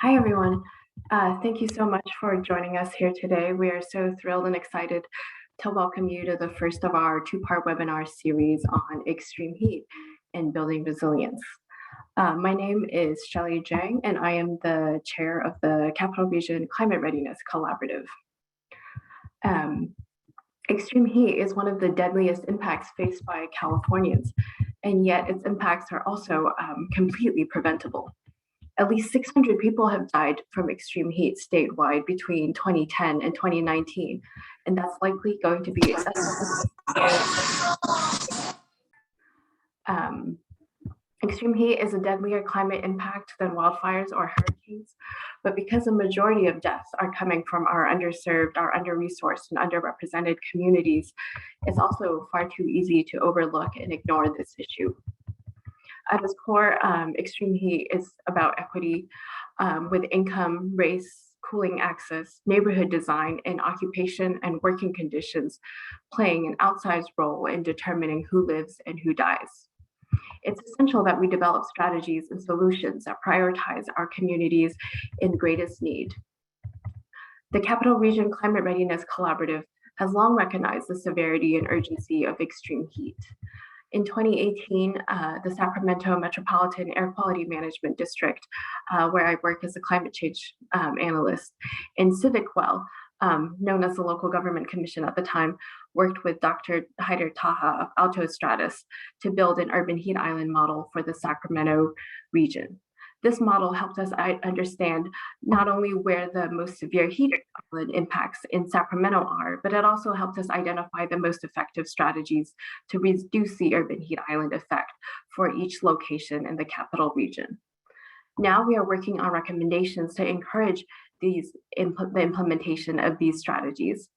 Hi, everyone. Thank you so much for joining us here today. We are so thrilled and excited to welcome you to the first of our two-part webinar series on extreme heat and building resilience. My name is Shelley Jang, and I am the chair of the Capital Region Climate Readiness Collaborative. Extreme heat is one of the deadliest impacts faced by Californians, and yet its impacts are also completely preventable. At least 600 people have died from extreme heat statewide between 2010 and 2019, and that's likely going to be extreme heat is a deadlier climate impact than wildfires or hurricanes, but because the majority of deaths are coming from our underserved, our under-resourced, and underrepresented communities, it's also far too easy to overlook and ignore this issue. At its core, extreme heat is about equity with income, race, cooling access, neighborhood design, and occupation and working conditions playing an outsized role in determining who lives and who dies. It's essential that we develop strategies and solutions that prioritize our communities in greatest need. The Capital Region Climate Readiness Collaborative has long recognized the severity and urgency of extreme heat. In 2018, the Sacramento Metropolitan Air Quality Management District, where I work as a climate change analyst, in CivicWell, known as the local government commission at the time, worked with Dr. Haider Taha of Alto Stratus to build an urban heat island model for the Sacramento region. This model helped us understand not only where the most severe heat island impacts in Sacramento are, but it also helped us identify the most effective strategies to reduce the urban heat island effect for each location in the capital region. Now we are working on recommendations to encourage the implementation of these strategies.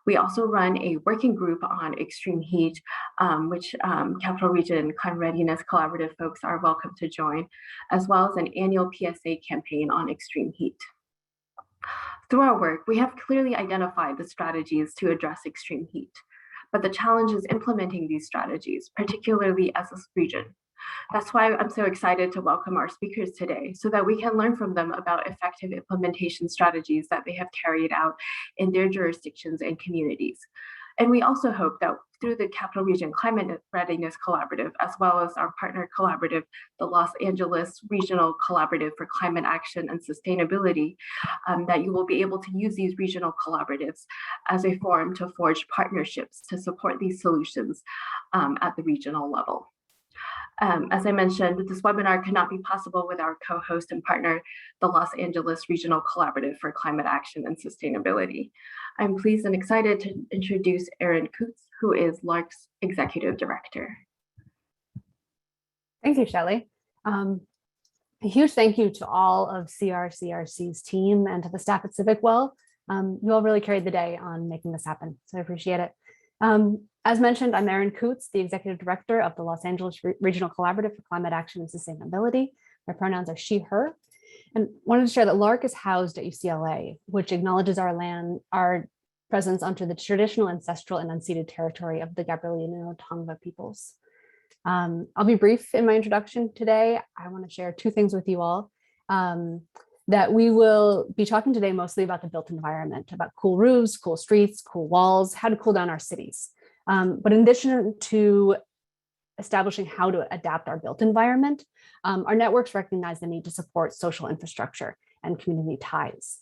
We also run a working group on extreme heat, which Capital Region Climate Readiness Collaborative folks are welcome to join, as well as an annual PSA campaign on extreme heat. Through our work, we have clearly identified the strategies to address extreme heat, but the challenge is implementing these strategies, particularly as a region. That's why I'm so excited to welcome our speakers today, so that we can learn from them about effective implementation strategies that they have carried out in their jurisdictions and communities. And we also hope that through the Capital Region Climate Readiness Collaborative, as well as our partner collaborative, the Los Angeles Regional Collaborative for Climate Action and Sustainability, that you will be able to use these regional collaboratives as a forum to forge partnerships to support these solutions at the regional level. As I mentioned, this webinar could not be possible with our co-host and partner, the Los Angeles Regional Collaborative for Climate Action and Sustainability. I'm pleased and excited to introduce Erin Coots, who is LARC's Executive Director. Thank you, Shelley. A huge thank you to all of CRCRC's team and to the staff at CivicWell. You all really carried the day on making this happen, so I appreciate it. As mentioned, I'm Erin Coots, the Executive Director of the Los Angeles Regional Collaborative for Climate Action and Sustainability. My pronouns are she, her, and wanted to share that LARC is housed at UCLA, which acknowledges our presence onto the traditional, ancestral, and unceded territory of the Gabrielino Tongva peoples. I'll be brief in my introduction today. I want to share two things with you all. That we will be talking today mostly about the built environment, about cool roofs, cool streets, cool walls, how to cool down our cities. But in addition to establishing how to adapt our built environment, our networks recognize the need to support social infrastructure and community ties.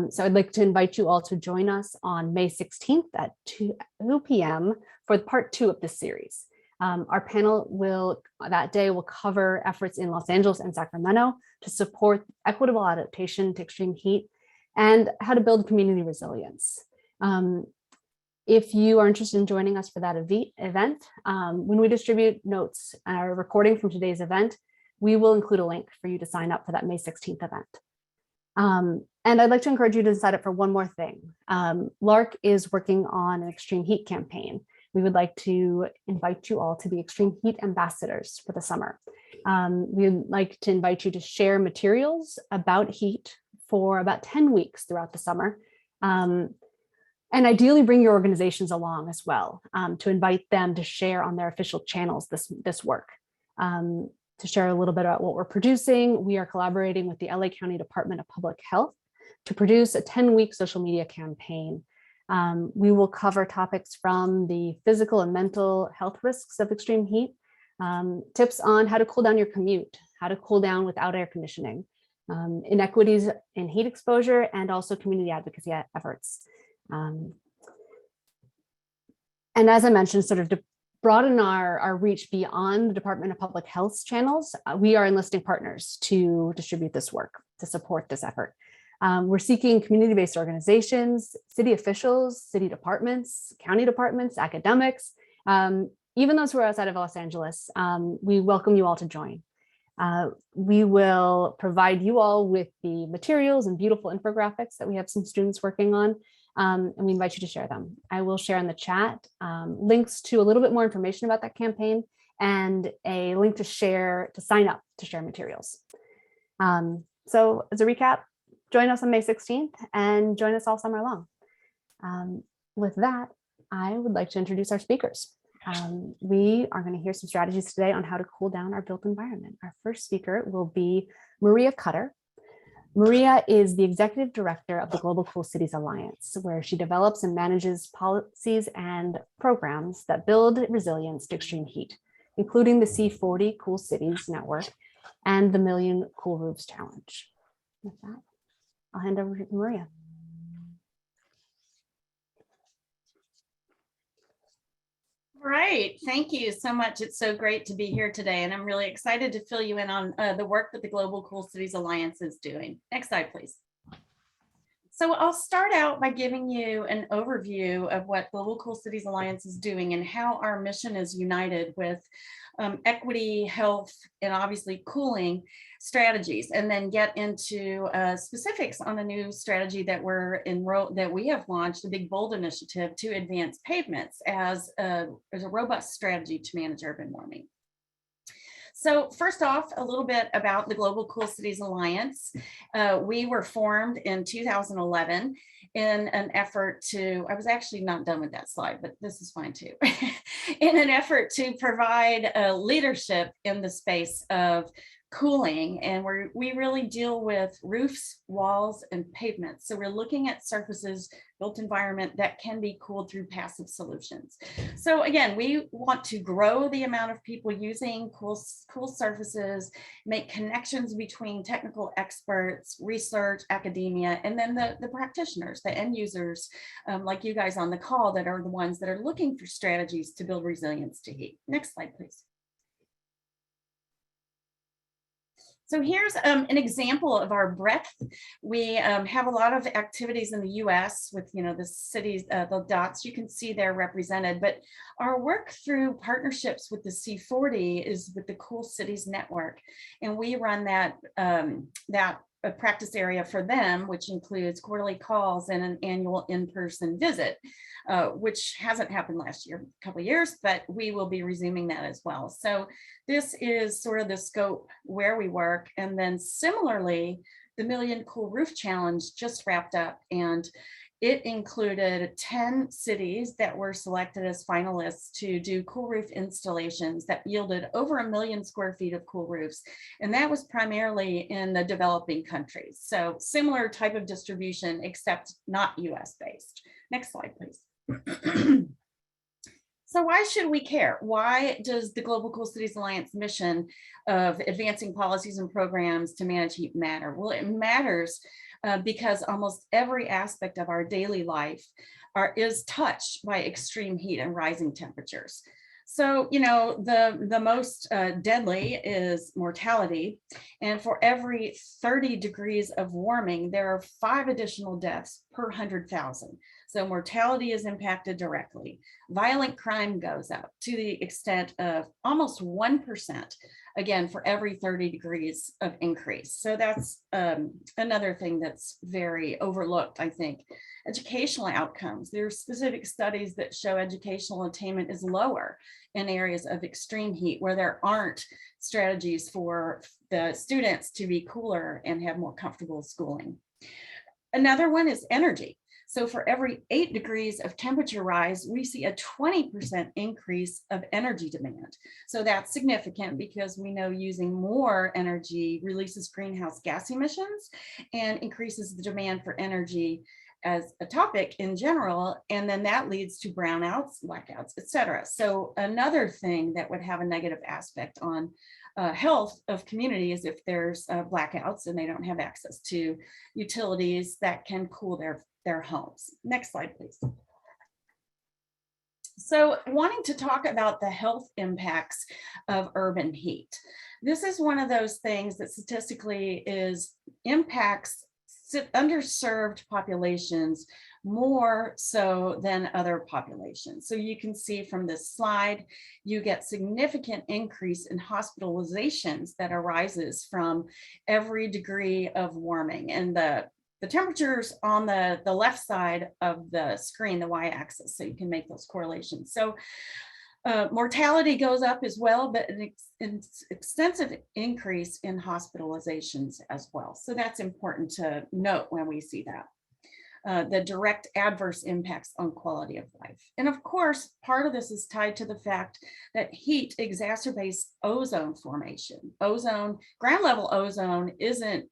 So I'd like to invite you all to join us on May 16th at 2 p.m. for part 2 of this series. Our panel that day will cover efforts in Los Angeles and Sacramento to support equitable adaptation to extreme heat and how to build community resilience. If you are interested in joining us for that event, when we distribute notes or recording from today's event, we will include a link for you to sign up for that May 16th event. And I'd like to encourage you to sign up for one more thing. LARC is working on an extreme heat campaign. We would like to invite you all to be extreme heat ambassadors for the summer. We'd like to invite you to share materials about heat for about 10 weeks throughout the summer. And ideally bring your organizations along as well to invite them to share on their official channels this work. To share a little bit about what we're producing, we are collaborating with the LA County Department of Public Health to produce a 10-week social media campaign. We will cover topics from the physical and mental health risks of extreme heat, tips on how to cool down your commute, how to cool down without air conditioning, inequities in heat exposure, and also community advocacy efforts. And as I mentioned, sort of to broaden our reach beyond the Department of Public Health's channels, we are enlisting partners to distribute this work, to support this effort. We're seeking community-based organizations, city officials, city departments, county departments, academics, even those who are outside of Los Angeles. We welcome you all to join. We will provide you all with the materials and beautiful infographics that we have some students working on, and we invite you to share them. I will share in the chat links to a little bit more information about that campaign and a link to sign up to share materials. So as a recap, join us on May 16th and join us all summer long. With that, I would like to introduce our speakers. We are going to hear some strategies today on how to cool down our built environment. Our first speaker will be Maria Cutter. Maria is the Executive Director of the Global Cool Cities Alliance, where she develops and manages policies and programs that build resilience to extreme heat, including the C40 Cool Cities Network and the Million Cool Roofs Challenge. With that, I'll hand over to Maria. Great, thank you so much. It's so great to be here today, and I'm really excited to fill you in on the work that the Global Cool Cities Alliance is doing. Next slide, please. So I'll start out by giving you an overview of what Global Cool Cities Alliance is doing and how our mission is united with equity, health, and obviously cooling strategies, and then get into specifics on a new strategy that we have launched, the Big Bold initiative to advance pavements as a robust strategy to manage urban warming. So first off, a little bit about the Global Cool Cities Alliance. We were formed in 2011 in an effort to, I was actually not done with that slide, but this is fine too, in an effort to provide leadership in the space of cooling, and we really deal with roofs, walls, and pavements. So we're looking at surfaces, built environment that can be cooled through passive solutions. So again, we want to grow the amount of people using cool surfaces, make connections between technical experts, research, academia, and then the practitioners, the end users, like you guys on the call, that are the ones that are looking for strategies to build resilience to heat. Next slide, please. So here's an example of our breadth. We have a lot of activities in the US with, the cities, the dots you can see there represented, but our work through partnerships with the C40 is with the Cool Cities Network. And we run that a practice area for them, which includes quarterly calls and an annual in-person visit, which hasn't happened last year, a couple of years, but we will be resuming that as well. So this is sort of the scope where we work. And then similarly, the Million Cool Roof Challenge just wrapped up, and it included 10 cities that were selected as finalists to do cool roof installations that yielded over 1 million square feet of cool roofs. And that was primarily in the developing countries. So similar type of distribution, except not US based. Next slide, please. So why should we care? Why does the Global Cool Cities Alliance mission of advancing policies and programs to manage heat matter? Well, it matters because almost every aspect of our daily life is touched by extreme heat and rising temperatures. So, the most deadly is mortality. And for every 30 degrees of warming, there are 5 additional deaths per 100,000. So mortality is impacted directly. Violent crime goes up to the extent of almost 1%, again, for every 30 degrees of increase. So that's another thing that's very overlooked, I think. Educational outcomes. There are specific studies that show educational attainment is lower in areas of extreme heat where there aren't strategies for the students to be cooler and have more comfortable schooling. Another one is energy. So for every 8 degrees of temperature rise, we see a 20% increase of energy demand. So that's significant because we know using more energy releases greenhouse gas emissions and increases the demand for energy as a topic in general, and then that leads to brownouts, blackouts, etc. So another thing that would have a negative aspect on health of communities if there's blackouts and they don't have access to utilities that can cool their homes. Next slide, please. So wanting to talk about the health impacts of urban heat. This is one of those things that statistically impacts underserved populations more so than other populations. So you can see from this slide, you get significant increase in hospitalizations that arises from every degree of warming. And the temperatures on the left side of the screen, the y-axis, so you can make those correlations. So mortality goes up as well, but an extensive increase in hospitalizations as well. So that's important to note when we see that. The direct adverse impacts on quality of life. And of course, part of this is tied to the fact that heat exacerbates ozone formation. Ozone, ground level ozone isn't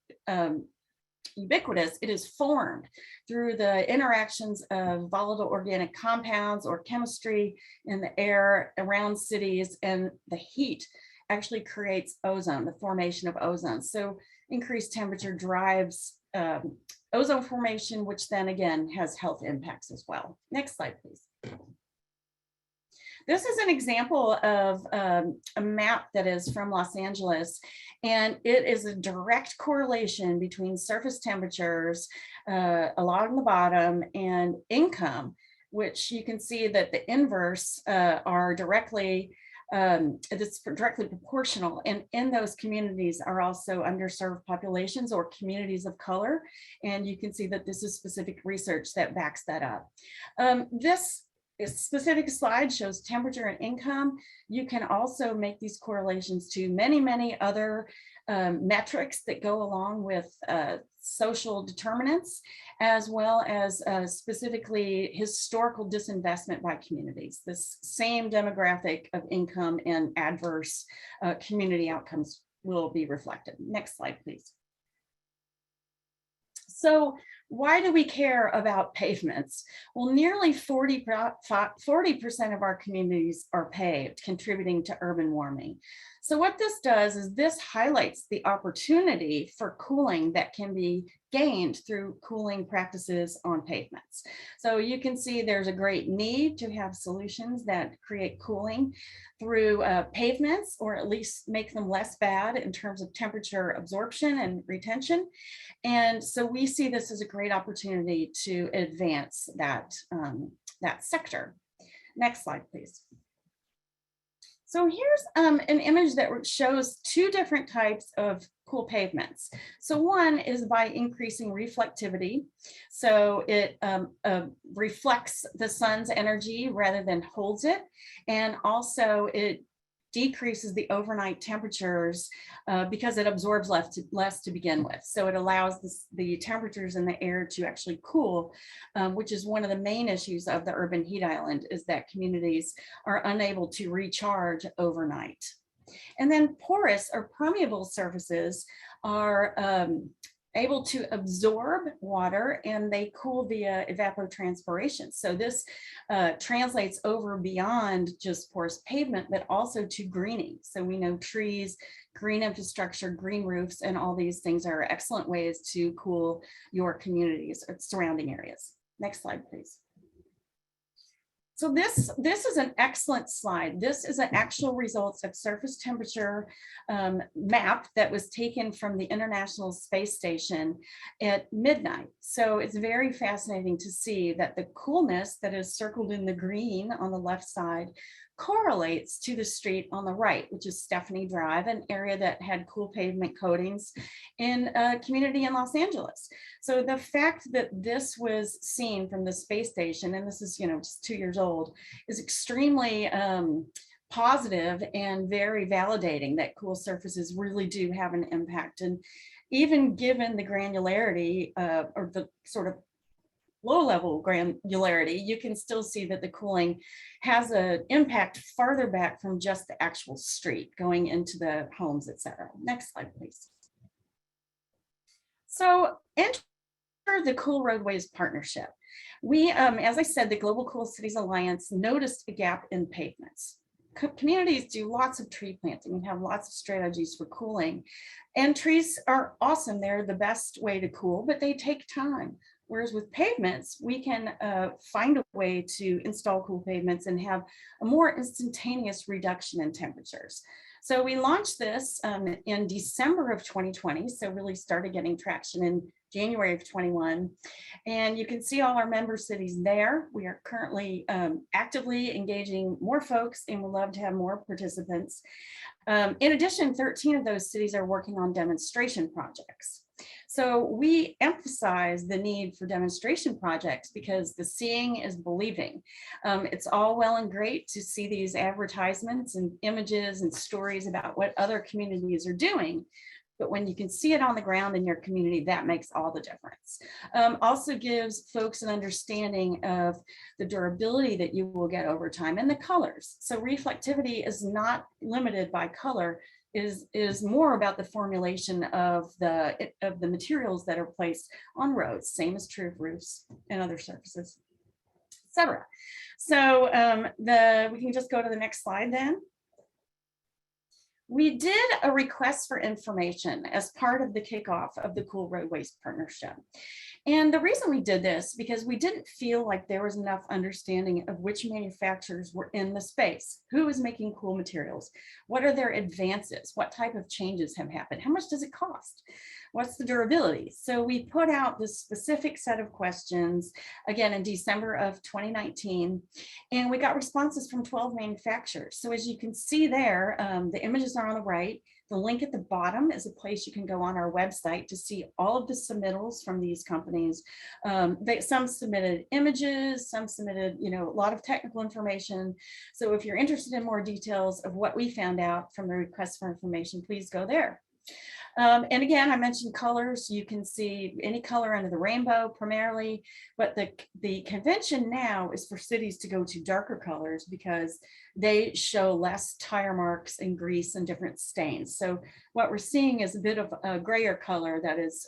ubiquitous, it is formed through the interactions of volatile organic compounds or chemistry in the air around cities, and the heat actually creates ozone, the formation of ozone. So increased temperature drives ozone formation, which then again has health impacts as well. Next slide, please. This is an example of a map that is from Los Angeles, and it is a direct correlation between surface temperatures along the bottom and income, which you can see that the inverse are directly, it's directly proportional. And in those communities are also underserved populations or communities of color. And you can see that this is specific research that backs that up. This specific slide shows temperature and income. You can also make these correlations to many, many other metrics that go along with social determinants, as well as specifically historical disinvestment by communities. This same demographic of income and adverse community outcomes will be reflected. Next slide, please. So why do we care about pavements? Well, nearly 40% of our communities are paved, contributing to urban warming. So what this does is this highlights the opportunity for cooling that can be gained through cooling practices on pavements. So you can see there's a great need to have solutions that create cooling through pavements, or at least make them less bad in terms of temperature absorption and retention. And so we see this as a great opportunity to advance that, that sector. Next slide, please. So here's an image that shows two different types of cool pavements. So one is by increasing reflectivity. So it reflects the sun's energy rather than holds it. And also it decreases the overnight temperatures because it absorbs less to begin with. So it allows the temperatures in the air to actually cool, which is one of the main issues of the urban heat island, is that communities are unable to recharge overnight. And then porous or permeable surfaces are able to absorb water, and they cool via evapotranspiration. So this translates over beyond just porous pavement, but also to greening. So we know trees, green infrastructure, green roofs, and all these things are excellent ways to cool your communities or surrounding areas. Next slide, please. So this is an excellent slide. This is an actual results of surface temperature map that was taken from the International Space Station at midnight. So it's very fascinating to see that the coolness that is circled in the green on the left side correlates to the street on the right, which is Stephanie Drive, an area that had cool pavement coatings in a community in Los Angeles. So the fact that this was seen from the space station, and this is, you know, just 2 years old, is extremely positive and very validating that cool surfaces really do have an impact. And even given the granularity or the sort of low level granularity, you can still see that the cooling has an impact farther back from just the actual street going into the homes, etc. Next slide, please. So enter the Cool Roadways partnership. We, as I said, the Global Cool Cities Alliance noticed a gap in pavements. Communities do lots of tree planting and have lots of strategies for cooling. And trees are awesome. They're the best way to cool, but they take time. Whereas with pavements, we can find a way to install cool pavements and have a more instantaneous reduction in temperatures. So we launched this in December of 2020. So really started getting traction in January of 21. And you can see all our member cities there. We are currently actively engaging more folks and would love to have more participants. In addition, 13 of those cities are working on demonstration projects. So we emphasize the need for demonstration projects because the seeing is believing. It's all well and great to see these advertisements and images and stories about what other communities are doing, but when you can see it on the ground in your community, that makes all the difference. Also gives folks an understanding of the durability that you will get over time and the colors. So reflectivity is not limited by color, is more about the formulation of the materials that are placed on roads. Same is true of roofs and other surfaces, etc. So we can just go to the next slide then. We did a request for information as part of the kickoff of the Cool Roadways partnership. And the reason we did this, because we didn't feel like there was enough understanding of which manufacturers were in the space, who is making cool materials, what are their advances, what type of changes have happened, how much does it cost, what's the durability. So we put out this specific set of questions, again, in December of 2019, and we got responses from 12 manufacturers. So as you can see there, the images are on the right. The link at the bottom is a place you can go on our website to see all of the submittals from these companies. Some submitted images, some submitted, a lot of technical information. So if you're interested in more details of what we found out from the request for information, please go there. And again, I mentioned colors. You can see any color under the rainbow primarily, but the convention now is for cities to go to darker colors because they show less tire marks and grease and different stains. So what we're seeing is a bit of a grayer color that is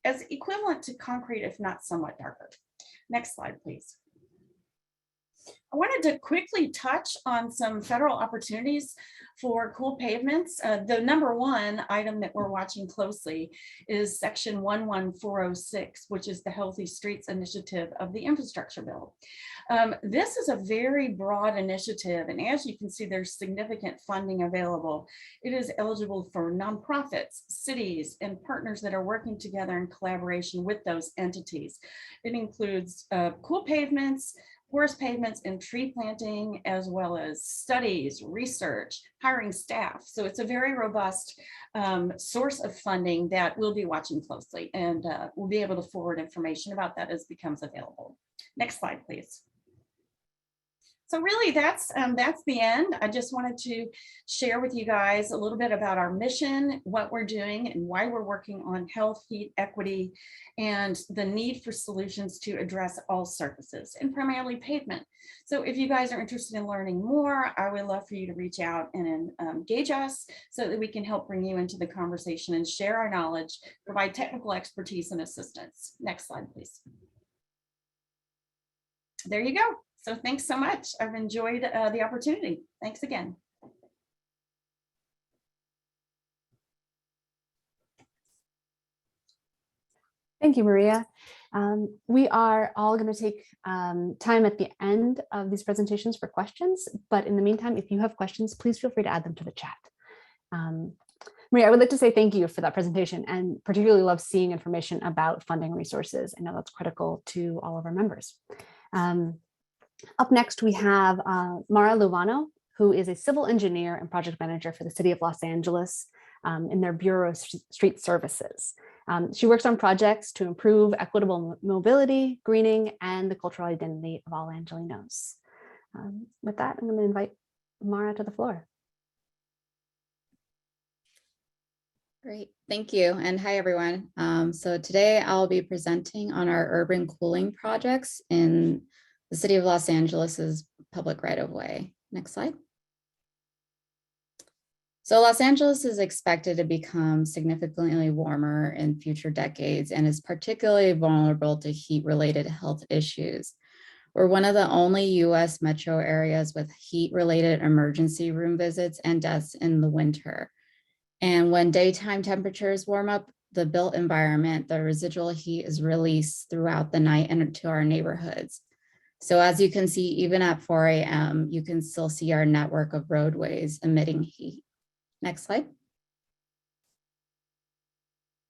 as equivalent to concrete, if not somewhat darker. Next slide, please. I wanted to quickly touch on some federal opportunities for cool pavements. The number one item that we're watching closely is Section 11406, which is the Healthy Streets Initiative of the infrastructure bill. This is a very broad initiative, and as you can see, there's significant funding available. It is eligible for nonprofits, cities, and partners that are working together in collaboration with those entities. It includes cool pavements, porous pavements, and tree planting, as well as studies, research, hiring staff. So it's a very robust source of funding that we'll be watching closely, and we'll be able to forward information about that as it becomes available. Next slide, please. So really that's the end. I just wanted to share with you guys a little bit about our mission, what we're doing, and why we're working on health, heat, equity, and the need for solutions to address all surfaces, and primarily pavement. So if you guys are interested in learning more, I would love for you to reach out and engage us so that we can help bring you into the conversation and share our knowledge, provide technical expertise and assistance. Next slide, please. There you go. So thanks so much. I've enjoyed the opportunity. Thanks again. Thank you, Maria. We are all going to take time at the end of these presentations for questions, but in the meantime, if you have questions, please feel free to add them to the chat. Maria, I would like to say thank you for that presentation, and particularly love seeing information about funding resources. I know that's critical to all of our members. Up next, we have Mara Luvano, who is a civil engineer and project manager for the City of Los Angeles in their Bureau of Street Services. She works on projects to improve equitable mobility, greening, and the cultural identity of all Angelenos. With that, I'm going to invite Mara to the floor. Great, thank you. And hi, everyone. So today I'll be presenting on our urban cooling projects in the city of Los Angeles's public right-of-way. Next slide. So Los Angeles is expected to become significantly warmer in future decades and is particularly vulnerable to heat-related health issues. We're one of the only US metro areas with heat-related emergency room visits and deaths in the winter. And when daytime temperatures warm up the built environment, the residual heat is released throughout the night and into our neighborhoods. So as you can see, even at 4 a.m., you can still see our network of roadways emitting heat. Next slide.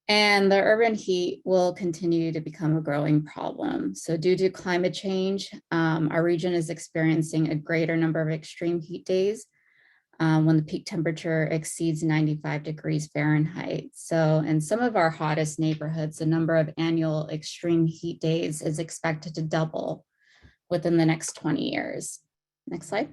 And the urban heat will continue to become a growing problem. So due to climate change, our region is experiencing a greater number of extreme heat days when the peak temperature exceeds 95 degrees Fahrenheit. So in some of our hottest neighborhoods, the number of annual extreme heat days is expected to double within the next 20 years. Next slide.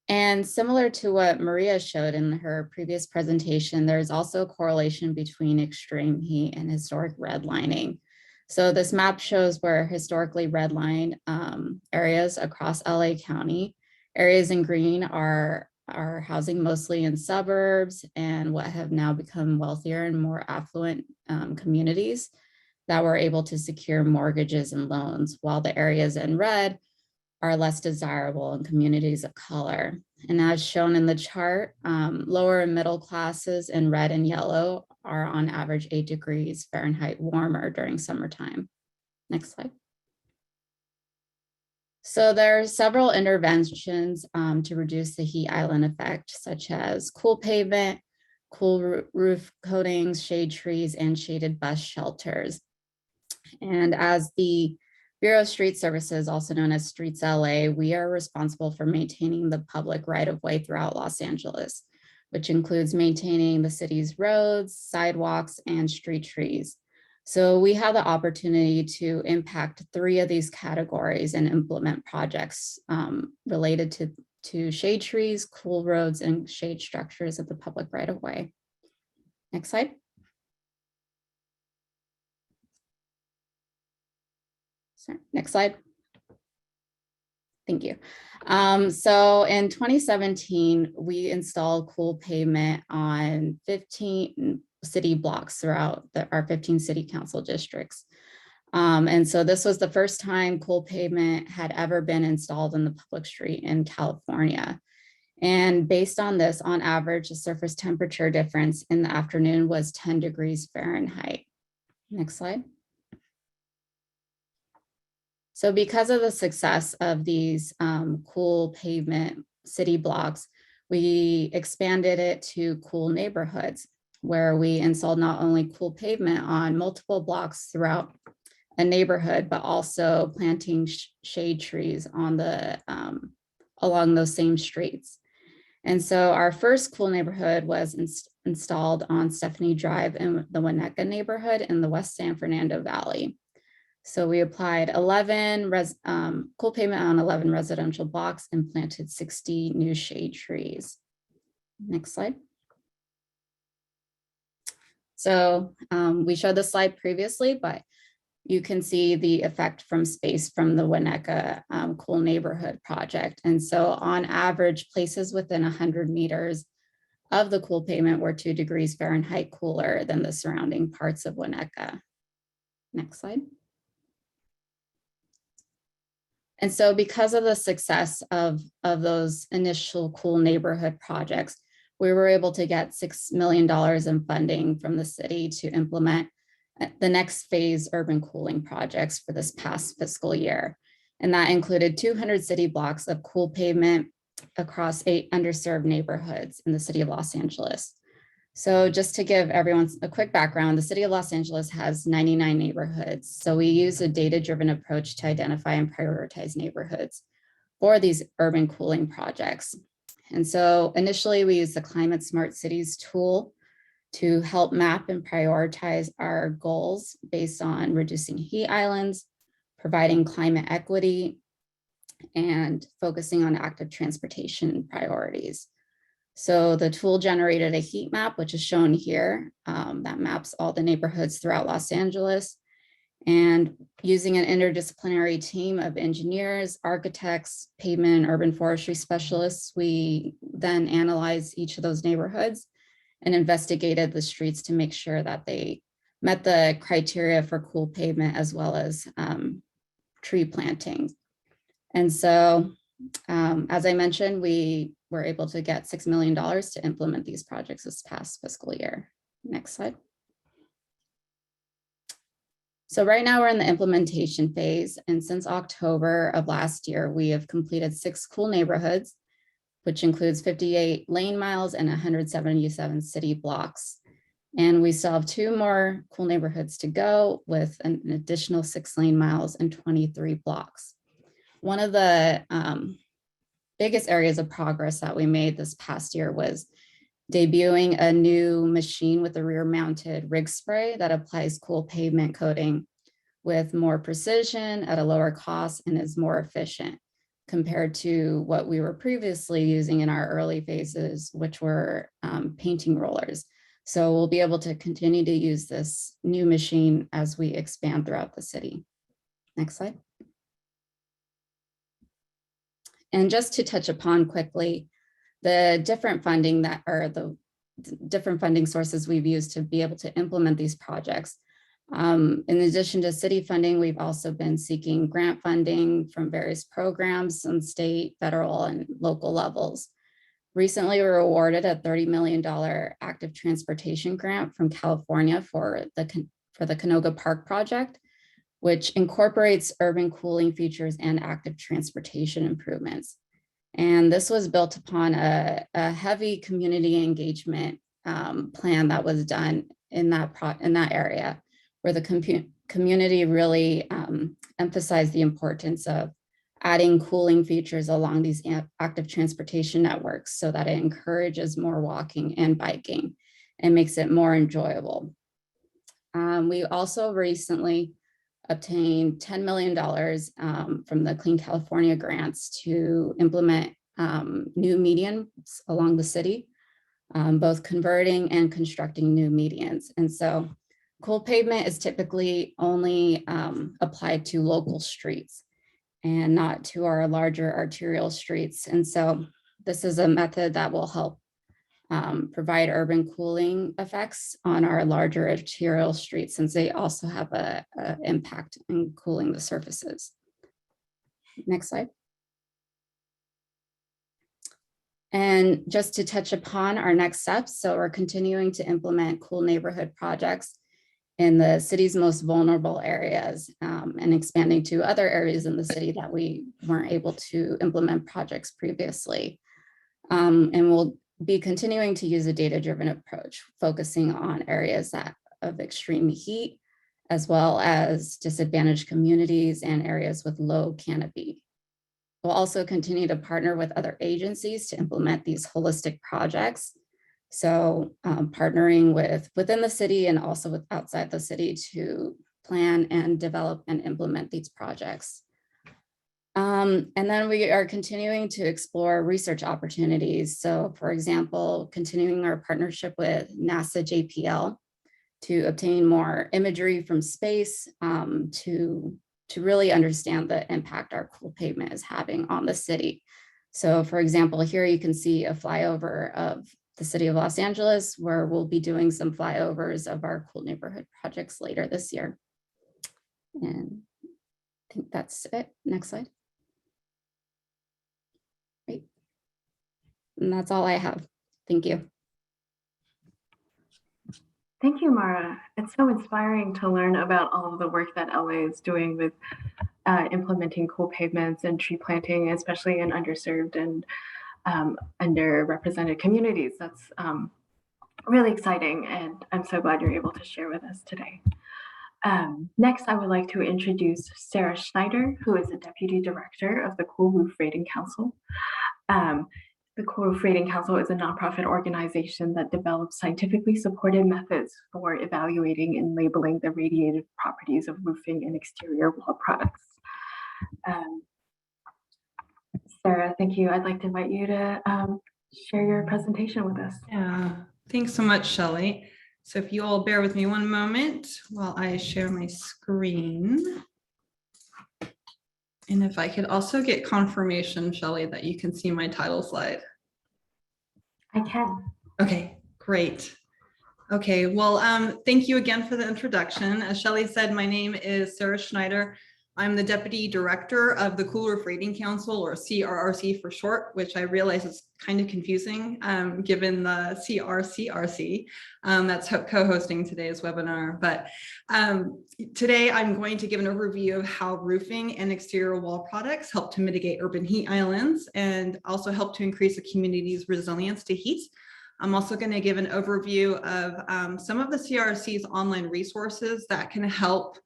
And similar to what Maria showed in her previous presentation, there's also a correlation between extreme heat and historic redlining. So this map shows where historically redlined areas across LA County. Areas in green are housing mostly in suburbs and what have now become wealthier and more affluent communities that were able to secure mortgages and loans, while the areas in red are less desirable in communities of color. And as shown in the chart, lower and middle classes in red and yellow are on average 8 degrees Fahrenheit warmer during summertime. Next slide. So there are several interventions to reduce the heat island effect, such as cool pavement, cool roof coatings, shade trees, and shaded bus shelters. And as the Bureau of Street Services, also known as Streets LA, we are responsible for maintaining the public right-of-way throughout Los Angeles, which includes maintaining the city's roads, sidewalks, and street trees. So we have the opportunity to impact 3 of these categories and implement projects related to shade trees, cool roads, and shade structures of the public right-of-way. Next slide. Sorry, next slide. Thank you. So in 2017, we installed cool pavement on 15 city blocks throughout our 15 city council districts. And so this was the first time cool pavement had ever been installed in the public street in California. And based on this, on average, the surface temperature difference in the afternoon was 10 degrees Fahrenheit. Next slide. So because of the success of these cool pavement city blocks, we expanded it to cool neighborhoods, where we installed not only cool pavement on multiple blocks throughout a neighborhood, but also planting shade trees on the along those same streets. And so our first cool neighborhood was installed on Stephanie Drive in the Winnetka neighborhood in the West San Fernando Valley. So we applied 11 cool pavement on 11 residential blocks and planted 60 new shade trees. Next slide. So we showed this slide previously, but you can see the effect from space from the Winnetka Cool Neighborhood Project. And so on average, places within 100 meters of the cool pavement were 2 degrees Fahrenheit cooler than the surrounding parts of Winnetka. Next slide. And so because of the success of those initial cool neighborhood projects, we were able to get $6 million in funding from the city to implement the next phase urban cooling projects for this past fiscal year. And that included 200 city blocks of cool pavement across 8 underserved neighborhoods in the city of Los Angeles. So just to give everyone a quick background, the city of Los Angeles has 99 neighborhoods. So we use a data-driven approach to identify and prioritize neighborhoods for these urban cooling projects. And so initially we used the Climate Smart Cities tool to help map and prioritize our goals based on reducing heat islands, providing climate equity, and focusing on active transportation priorities. So the tool generated a heat map, which is shown here, that maps all the neighborhoods throughout Los Angeles. And using an interdisciplinary team of engineers, architects, pavement, and urban forestry specialists, we then analyzed each of those neighborhoods and investigated the streets to make sure that they met the criteria for cool pavement as well as tree planting. And so, as I mentioned, we were able to get $6 million to implement these projects this past fiscal year. Next slide. So right now we're in the implementation phase, and since October of last year, we have completed 6 cool neighborhoods, which includes 58 lane miles and 177 city blocks. And we still have 2 more cool neighborhoods to go with an additional 6 lane miles and 23 blocks. One of the biggest areas of progress that we made this past year was debuting a new machine with a rear mounted rig spray that applies cool pavement coating with more precision at a lower cost and is more efficient compared to what we were previously using in our early phases, which were painting rollers. So we'll be able to continue to use this new machine as we expand throughout the city. Next slide. And just to touch upon quickly, the different funding that are the different funding sources we've used to be able to implement these projects. In addition to city funding, we've also been seeking grant funding from various programs on state, federal, and local levels. Recently, we were awarded a $30 million active transportation grant from California for the Canoga Park project, which incorporates urban cooling features and active transportation improvements. And this was built upon a heavy community engagement plan that was done in that area, where the community really emphasized the importance of adding cooling features along these active transportation networks so that it encourages more walking and biking and makes it more enjoyable. We also recently obtained $10 million from the Clean California grants to implement new medians along the city, both converting and constructing new medians. And so cool pavement is typically only applied to local streets and not to our larger arterial streets. And so this is a method that will help provide urban cooling effects on our larger arterial streets, since they also have an impact in cooling the surfaces. Next slide. And just to touch upon our next steps, so we're continuing to implement cool neighborhood projects in the city's most vulnerable areas and expanding to other areas in the city that we weren't able to implement projects previously. And we'll be continuing to use a data-driven approach, focusing on areas of extreme heat, as well as disadvantaged communities and areas with low canopy. We'll also continue to partner with other agencies to implement these holistic projects. So partnering within the city and also with outside the city to plan and develop and implement these projects. And then we are continuing to explore research opportunities. So for example, continuing our partnership with NASA JPL to obtain more imagery from space to really understand the impact our cool pavement is having on the city. So for example, here you can see a flyover of the city of Los Angeles, where we'll be doing some flyovers of our cool neighborhood projects later this year. And I think that's it. Next slide. Great. And that's all I have. Thank you. Thank you, Mara. It's so inspiring to learn about all of the work that LA is doing with implementing cool pavements and tree planting, especially in underserved and underrepresented communities. That's really exciting, and I'm so glad you're able to share with us today. Next, I would like to introduce Sarah Schneider, who is the Deputy Director of the Cool Roof Rating Council. The Cool Roof Rating Council is a nonprofit organization that develops scientifically supported methods for evaluating and labeling the radiative properties of roofing and exterior wall products. Sarah, thank you. I'd like to invite you to share your presentation with us. Yeah, thanks so much, Shelley. So if you all bear with me one moment while I share my screen. And if I could also get confirmation, Shelley, that you can see my title slide. I can. Okay, great. Okay, well, thank you again for the introduction. As Shelley said, my name is Sarah Schneider. I'm the Deputy Director of the Cool Roof Rating Council, or CRRC for short, which I realize is kind of confusing given the CRCRC that's co-hosting today's webinar. But today I'm going to give an overview of how roofing and exterior wall products help to mitigate urban heat islands and also help to increase a community's resilience to heat. I'm also going to give an overview of some of the CRC's online resources that can help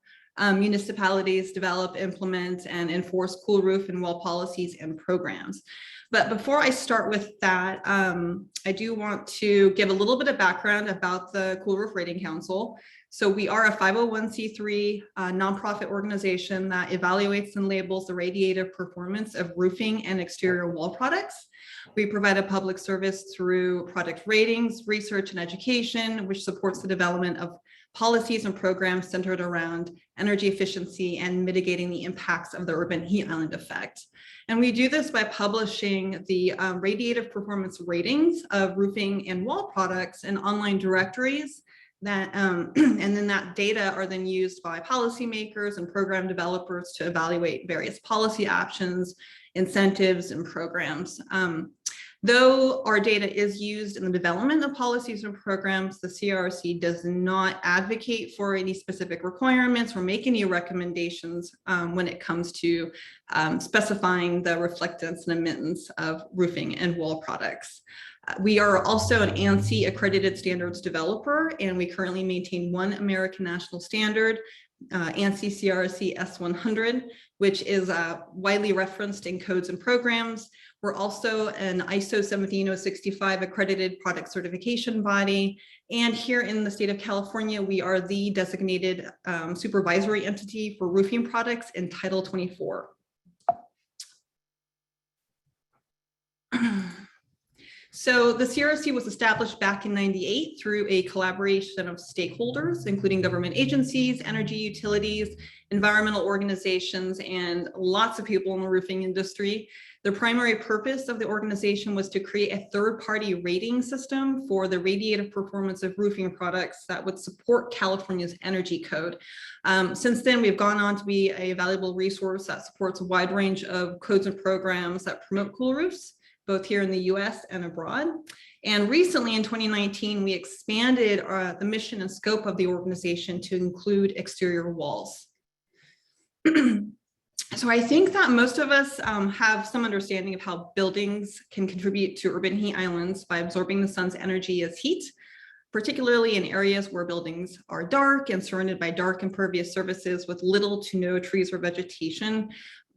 municipalities develop, implement, and enforce cool roof and wall policies and programs. But before I start with that, I do want to give a little bit of background about the Cool Roof Rating Council. So we are a 501c3 nonprofit organization that evaluates and labels the radiative performance of roofing and exterior wall products. We provide a public service through product ratings, research, and education, which supports the development of policies and programs centered around energy efficiency and mitigating the impacts of the urban heat island effect. And we do this by publishing the radiative performance ratings of roofing and wall products in online directories that, and then that data are then used by policymakers and program developers to evaluate various policy options, incentives, and programs. Though our data is used in the development of policies and programs, the CRC does not advocate for any specific requirements or make any recommendations when it comes to specifying the reflectance and emittance of roofing and wall products. We are also an ANSI accredited standards developer, and we currently maintain one American national standard, ANSI CRC S100, which is widely referenced in codes and programs. We're also an ISO 17065 accredited product certification body. And here in the state of California, we are the designated supervisory entity for roofing products in Title 24. So the CRC was established back in '98 through a collaboration of stakeholders, including government agencies, energy utilities, environmental organizations, and lots of people in the roofing industry. The primary purpose of the organization was to create a third-party rating system for the radiative performance of roofing products that would support California's energy code. Since then, we've gone on to be a valuable resource that supports a wide range of codes and programs that promote cool roofs, both here in the US and abroad. And recently in 2019, we expanded the mission and scope of the organization to include exterior walls. So I think that most of us have some understanding of how buildings can contribute to urban heat islands by absorbing the sun's energy as heat, particularly in areas where buildings are dark and surrounded by dark impervious surfaces with little to no trees or vegetation.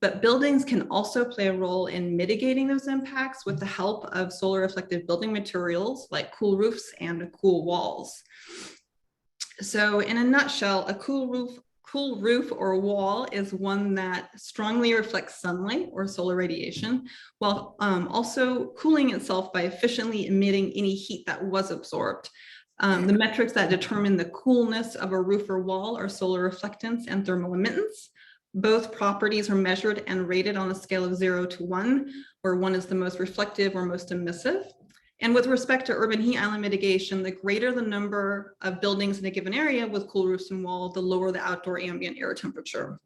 But buildings can also play a role in mitigating those impacts with the help of solar reflective building materials like cool roofs and cool walls. So in a nutshell, a cool roof or wall is one that strongly reflects sunlight or solar radiation, while also cooling itself by efficiently emitting any heat that was absorbed. The metrics that determine the coolness of a roof or wall are solar reflectance and thermal emittance. Both properties are measured and rated on a scale of 0 to 1, where 1 is the most reflective or most emissive. And with respect to urban heat island mitigation, the greater the number of buildings in a given area with cool roofs and walls, the lower the outdoor ambient air temperature.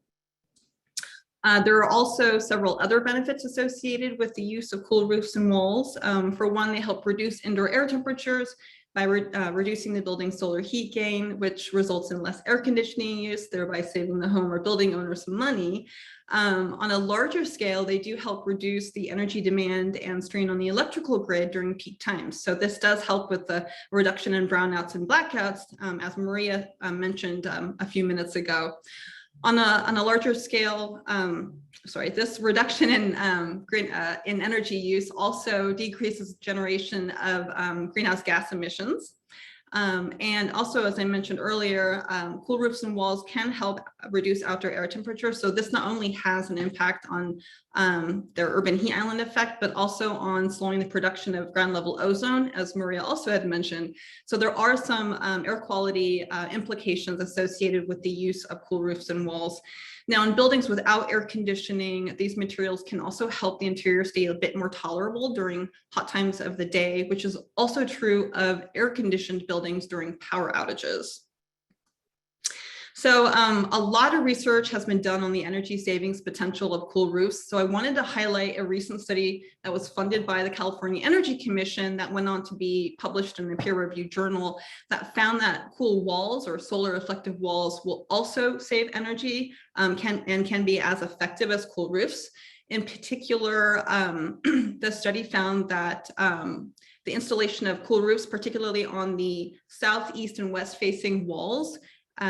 There are also several other benefits associated with the use of cool roofs and walls. For one, they help reduce indoor air temperatures by reducing the building's solar heat gain, which results in less air conditioning use, thereby saving the home or building owner some money. On a larger scale, they do help reduce the energy demand and strain on the electrical grid during peak times. So this does help with the reduction in brownouts and blackouts, as Maria mentioned a few minutes ago. On a larger scale, this reduction in energy use also decreases generation of greenhouse gas emissions. And also, as I mentioned earlier, cool roofs and walls can help reduce outdoor air temperature. So this not only has an impact on their urban heat island effect, but also on slowing the production of ground level ozone, as Maria also had mentioned. So there are some air quality implications associated with the use of cool roofs and walls. Now, in buildings without air conditioning, these materials can also help the interior stay a bit more tolerable during hot times of the day, which is also true of air-conditioned buildings during power outages. So a lot of research has been done on the energy savings potential of cool roofs. So I wanted to highlight a recent study that was funded by the California Energy Commission that went on to be published in a peer-reviewed journal that found that cool walls or solar reflective walls will also save energy can be as effective as cool roofs. In particular, the study found that the installation of cool roofs, particularly on the southeast and west facing walls,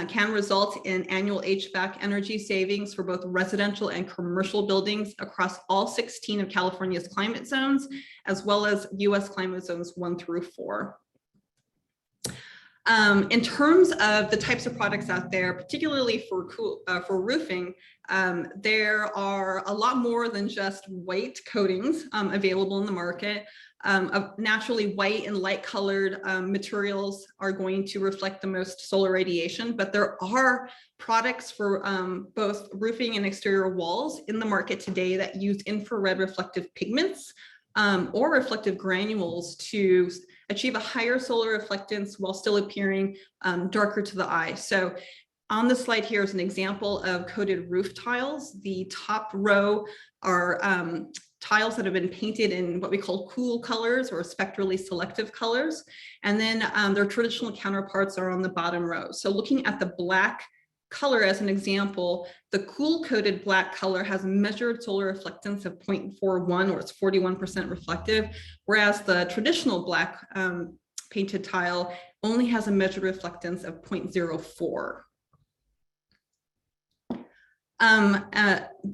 can result in annual HVAC energy savings for both residential and commercial buildings across all 16 of California's climate zones, as well as US climate zones 1 through 4. In terms of the types of products out there, particularly for roofing, there are a lot more than just white coatings available in the market. Naturally, white and light colored materials are going to reflect the most solar radiation, but there are products for both roofing and exterior walls in the market today that use infrared reflective pigments or reflective granules to achieve a higher solar reflectance while still appearing darker to the eye. So on the slide here is an example of coated roof tiles. The top row are tiles that have been painted in what we call cool colors or spectrally selective colors. And then their traditional counterparts are on the bottom row. So looking at the black color as an example, the cool coated black color has measured solar reflectance of 0.41, or it's 41% reflective, whereas the traditional black painted tile only has a measured reflectance of 0.04.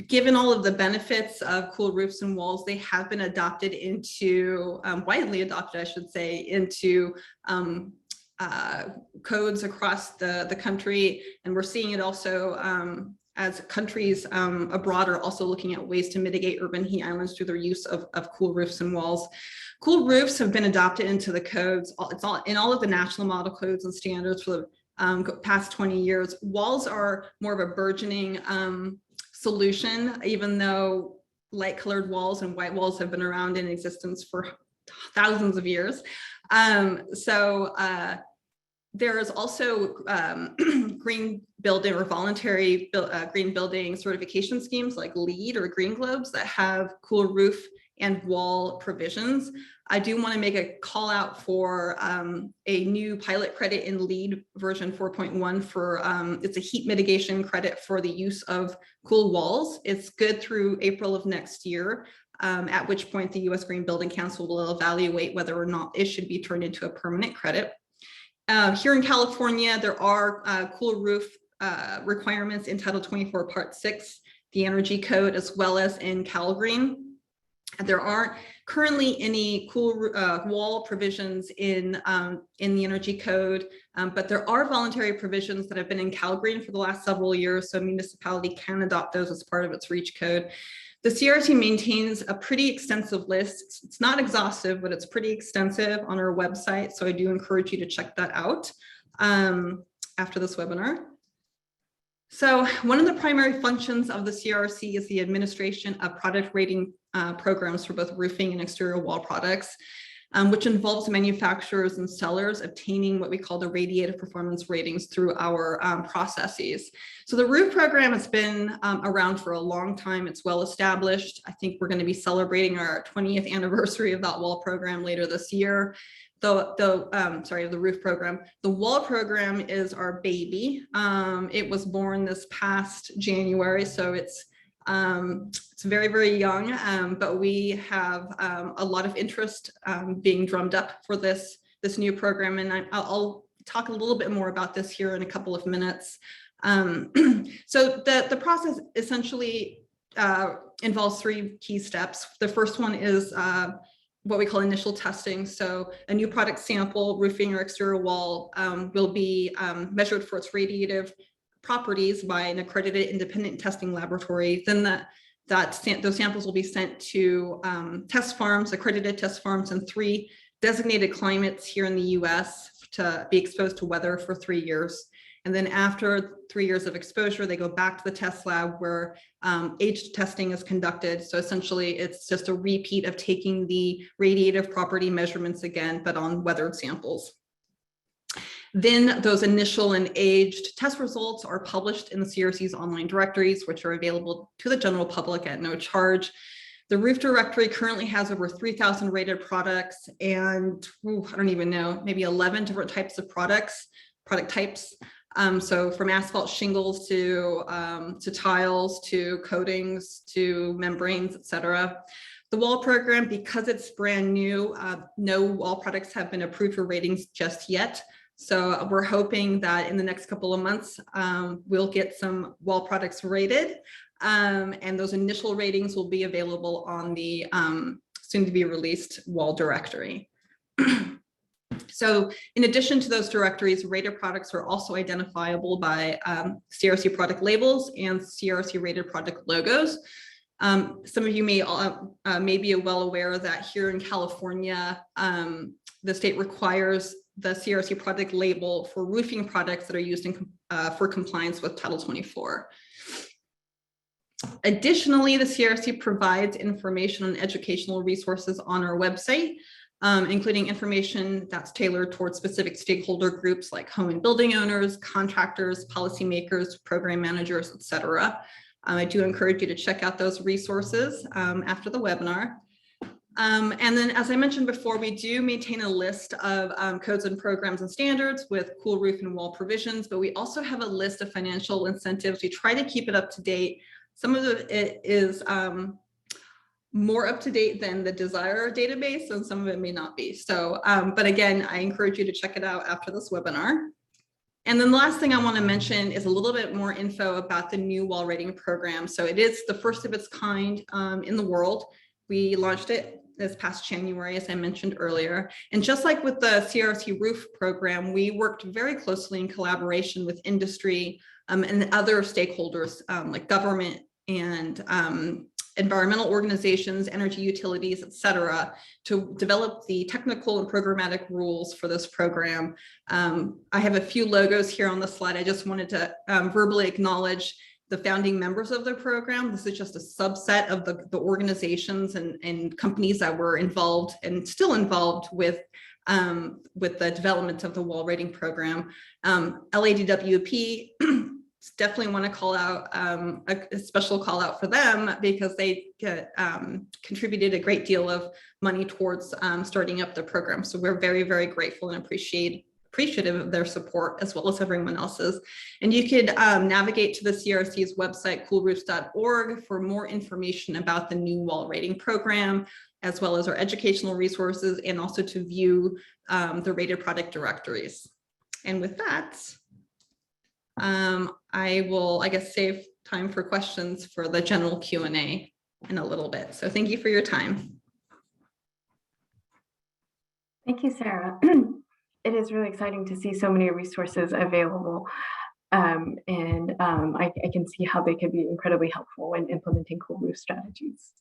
Given all of the benefits of cool roofs and walls, they have been adopted into, widely adopted, I should say, into codes across the country. And we're seeing it also as countries abroad are also looking at ways to mitigate urban heat islands through their use of cool roofs and walls. Cool roofs have been adopted into the codes. It's all in all of the national model codes and standards for the past 20 years. Walls are more of a burgeoning solution, even though light colored walls and white walls have been around in existence for thousands of years. There is also green building or voluntary green building certification schemes like LEED or Green Globes that have cool roof and wall provisions. I do want to make a call out for a new pilot credit in LEED version 4.1 for it's a heat mitigation credit for the use of cool walls. It's good through April of next year, at which point the US Green Building Council will evaluate whether or not it should be turned into a permanent credit. Here in California, there are cool roof requirements in Title 24 Part 6, the Energy Code, as well as in CalGreen. There aren't currently any cool wall provisions in the Energy Code, but there are voluntary provisions that have been in CalGreen for the last several years, so a municipality can adopt those as part of its REACH code. The CRC maintains a pretty extensive list. It's not exhaustive, but it's pretty extensive on our website, so I do encourage you to check that out after this webinar. So one of the primary functions of the CRC is the administration of product rating programs for both roofing and exterior wall products, which involves manufacturers and sellers obtaining what we call the radiative performance ratings through our processes. So the roof program has been around for a long time. It's well established. I think we're going to be celebrating our 20th anniversary of that wall program later this year. The roof program. The wall program is our baby. It was born this past January, so it's very, very young, but we have a lot of interest being drummed up for this new program, and I'll talk a little bit more about this here in a couple of minutes. So the process essentially involves 3 key steps. The first one is what we call initial testing. So a new product sample, roofing or exterior wall, will be measured for its radiative properties by an accredited independent testing laboratory. Then those samples will be sent to test farms, accredited test farms in 3 designated climates here in the US to be exposed to weather for 3 years. And then after 3 years of exposure, they go back to the test lab where age testing is conducted. So essentially, it's just a repeat of taking the radiative property measurements again, but on weathered samples. Then those initial and aged test results are published in the CRC's online directories, which are available to the general public at no charge. The roof directory currently has over 3,000 rated products and I don't even know, maybe 11 different types of product types. So from asphalt shingles to tiles, to coatings, to membranes, etc. The wall program, because it's brand new, no wall products have been approved for ratings just yet. So we're hoping that in the next couple of months, we'll get some wall products rated. And those initial ratings will be available on the soon to be released wall directory. So in addition to those directories, rated products are also identifiable by CRC product labels and CRC rated product logos. Some of you may be well aware that here in California, the state requires the CRC product label for roofing products that are used for compliance with Title 24. Additionally, the CRC provides information on educational resources on our website, including information that's tailored towards specific stakeholder groups like home and building owners, contractors, policymakers, program managers, etc. I do encourage you to check out those resources after the webinar. And then, as I mentioned before, we do maintain a list of codes and programs and standards with cool roof and wall provisions, but we also have a list of financial incentives. We try to keep it up to date. Some of it is more up to date than the Desire database, and some of it may not be. So, but again, I encourage you to check it out after this webinar. And then the last thing I want to mention is a little bit more info about the new wall rating program. So it is the first of its kind in the world. We launched it this past January, as I mentioned earlier. And just like with the CRC roof program, we worked very closely in collaboration with industry and other stakeholders like government and environmental organizations, energy utilities, et cetera, to develop the technical and programmatic rules for this program. I have a few logos here on the slide. I just wanted to verbally acknowledge the founding members of the program. This is just a subset of the organizations and companies that were involved and still involved with the development of the wall rating program. LADWP, definitely want to call out a special call out for them because they contributed a great deal of money towards starting up the program. So we're very, very grateful and appreciative of their support as well as everyone else's. And you could navigate to the CRC's website, coolroofs.org, for more information about the new wall rating program, as well as our educational resources, and also to view the rated product directories. And with that, I will, I guess, save time for questions for the general Q&A in a little bit. So thank you for your time. Thank you, Sarah. It is really exciting to see so many resources available. I can see how they can be incredibly helpful in implementing cool roof strategies.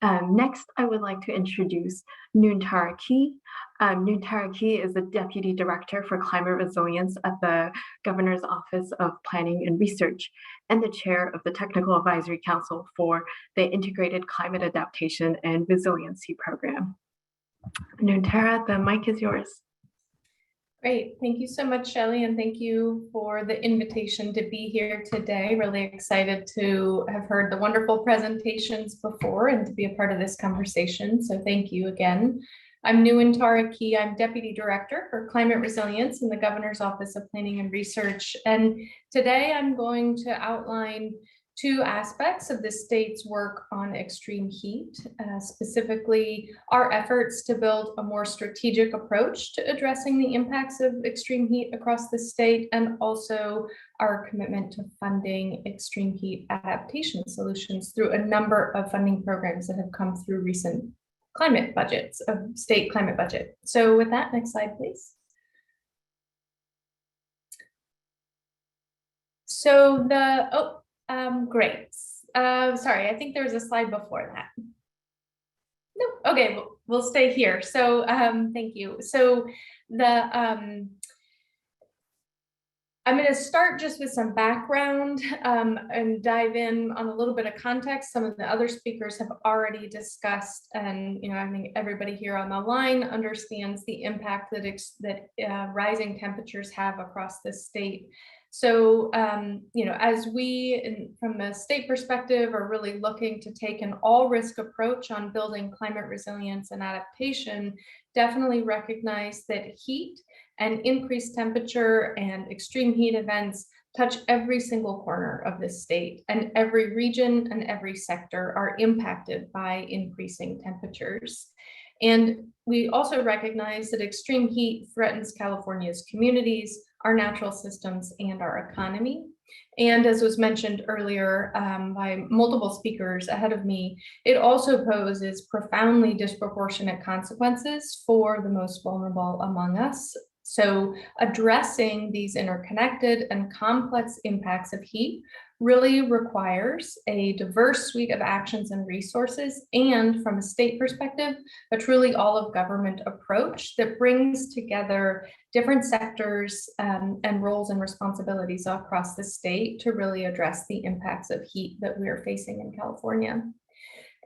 Next, I would like to introduce Nuntara Key. Nuntara Key is the Deputy Director for Climate Resilience at the Governor's Office of Planning and Research and the Chair of the Technical Advisory Council for the Integrated Climate Adaptation and Resiliency Program. Nuntara, the mic is yours. Great. Thank you so much, Shelley, and thank you for the invitation to be here today. Really excited to have heard the wonderful presentations before and to be a part of this conversation. So thank you again. I'm Nuntara Key. I'm Deputy Director for Climate Resilience in the Governor's Office of Planning and Research. And today I'm going to outline two aspects of the state's work on extreme heat, specifically our efforts to build a more strategic approach to addressing the impacts of extreme heat across the state, and also our commitment to funding extreme heat adaptation solutions through a number of funding programs that have come through recent climate budgets, of state climate budget. So with that, next slide, please. So great. Sorry, I think there was a slide before that. No, okay, we'll stay here. So thank you. So I'm going to start just with some background and dive in on a little bit of context. Some of the other speakers have already discussed, and I think everybody here on the line understands the impact that rising temperatures have across the state. So, as we, from a state perspective, are really looking to take an all-risk approach on building climate resilience and adaptation, definitely recognize that heat and increased temperature and extreme heat events touch every single corner of the state, and every region and every sector are impacted by increasing temperatures. And we also recognize that extreme heat threatens California's communities, our natural systems, and our economy. And as was mentioned earlier by multiple speakers ahead of me, it also poses profoundly disproportionate consequences for the most vulnerable among us. So addressing these interconnected and complex impacts of heat really requires a diverse suite of actions and resources, and from a state perspective, a truly all of government approach that brings together different sectors and roles and responsibilities across the state to really address the impacts of heat that we are facing in California.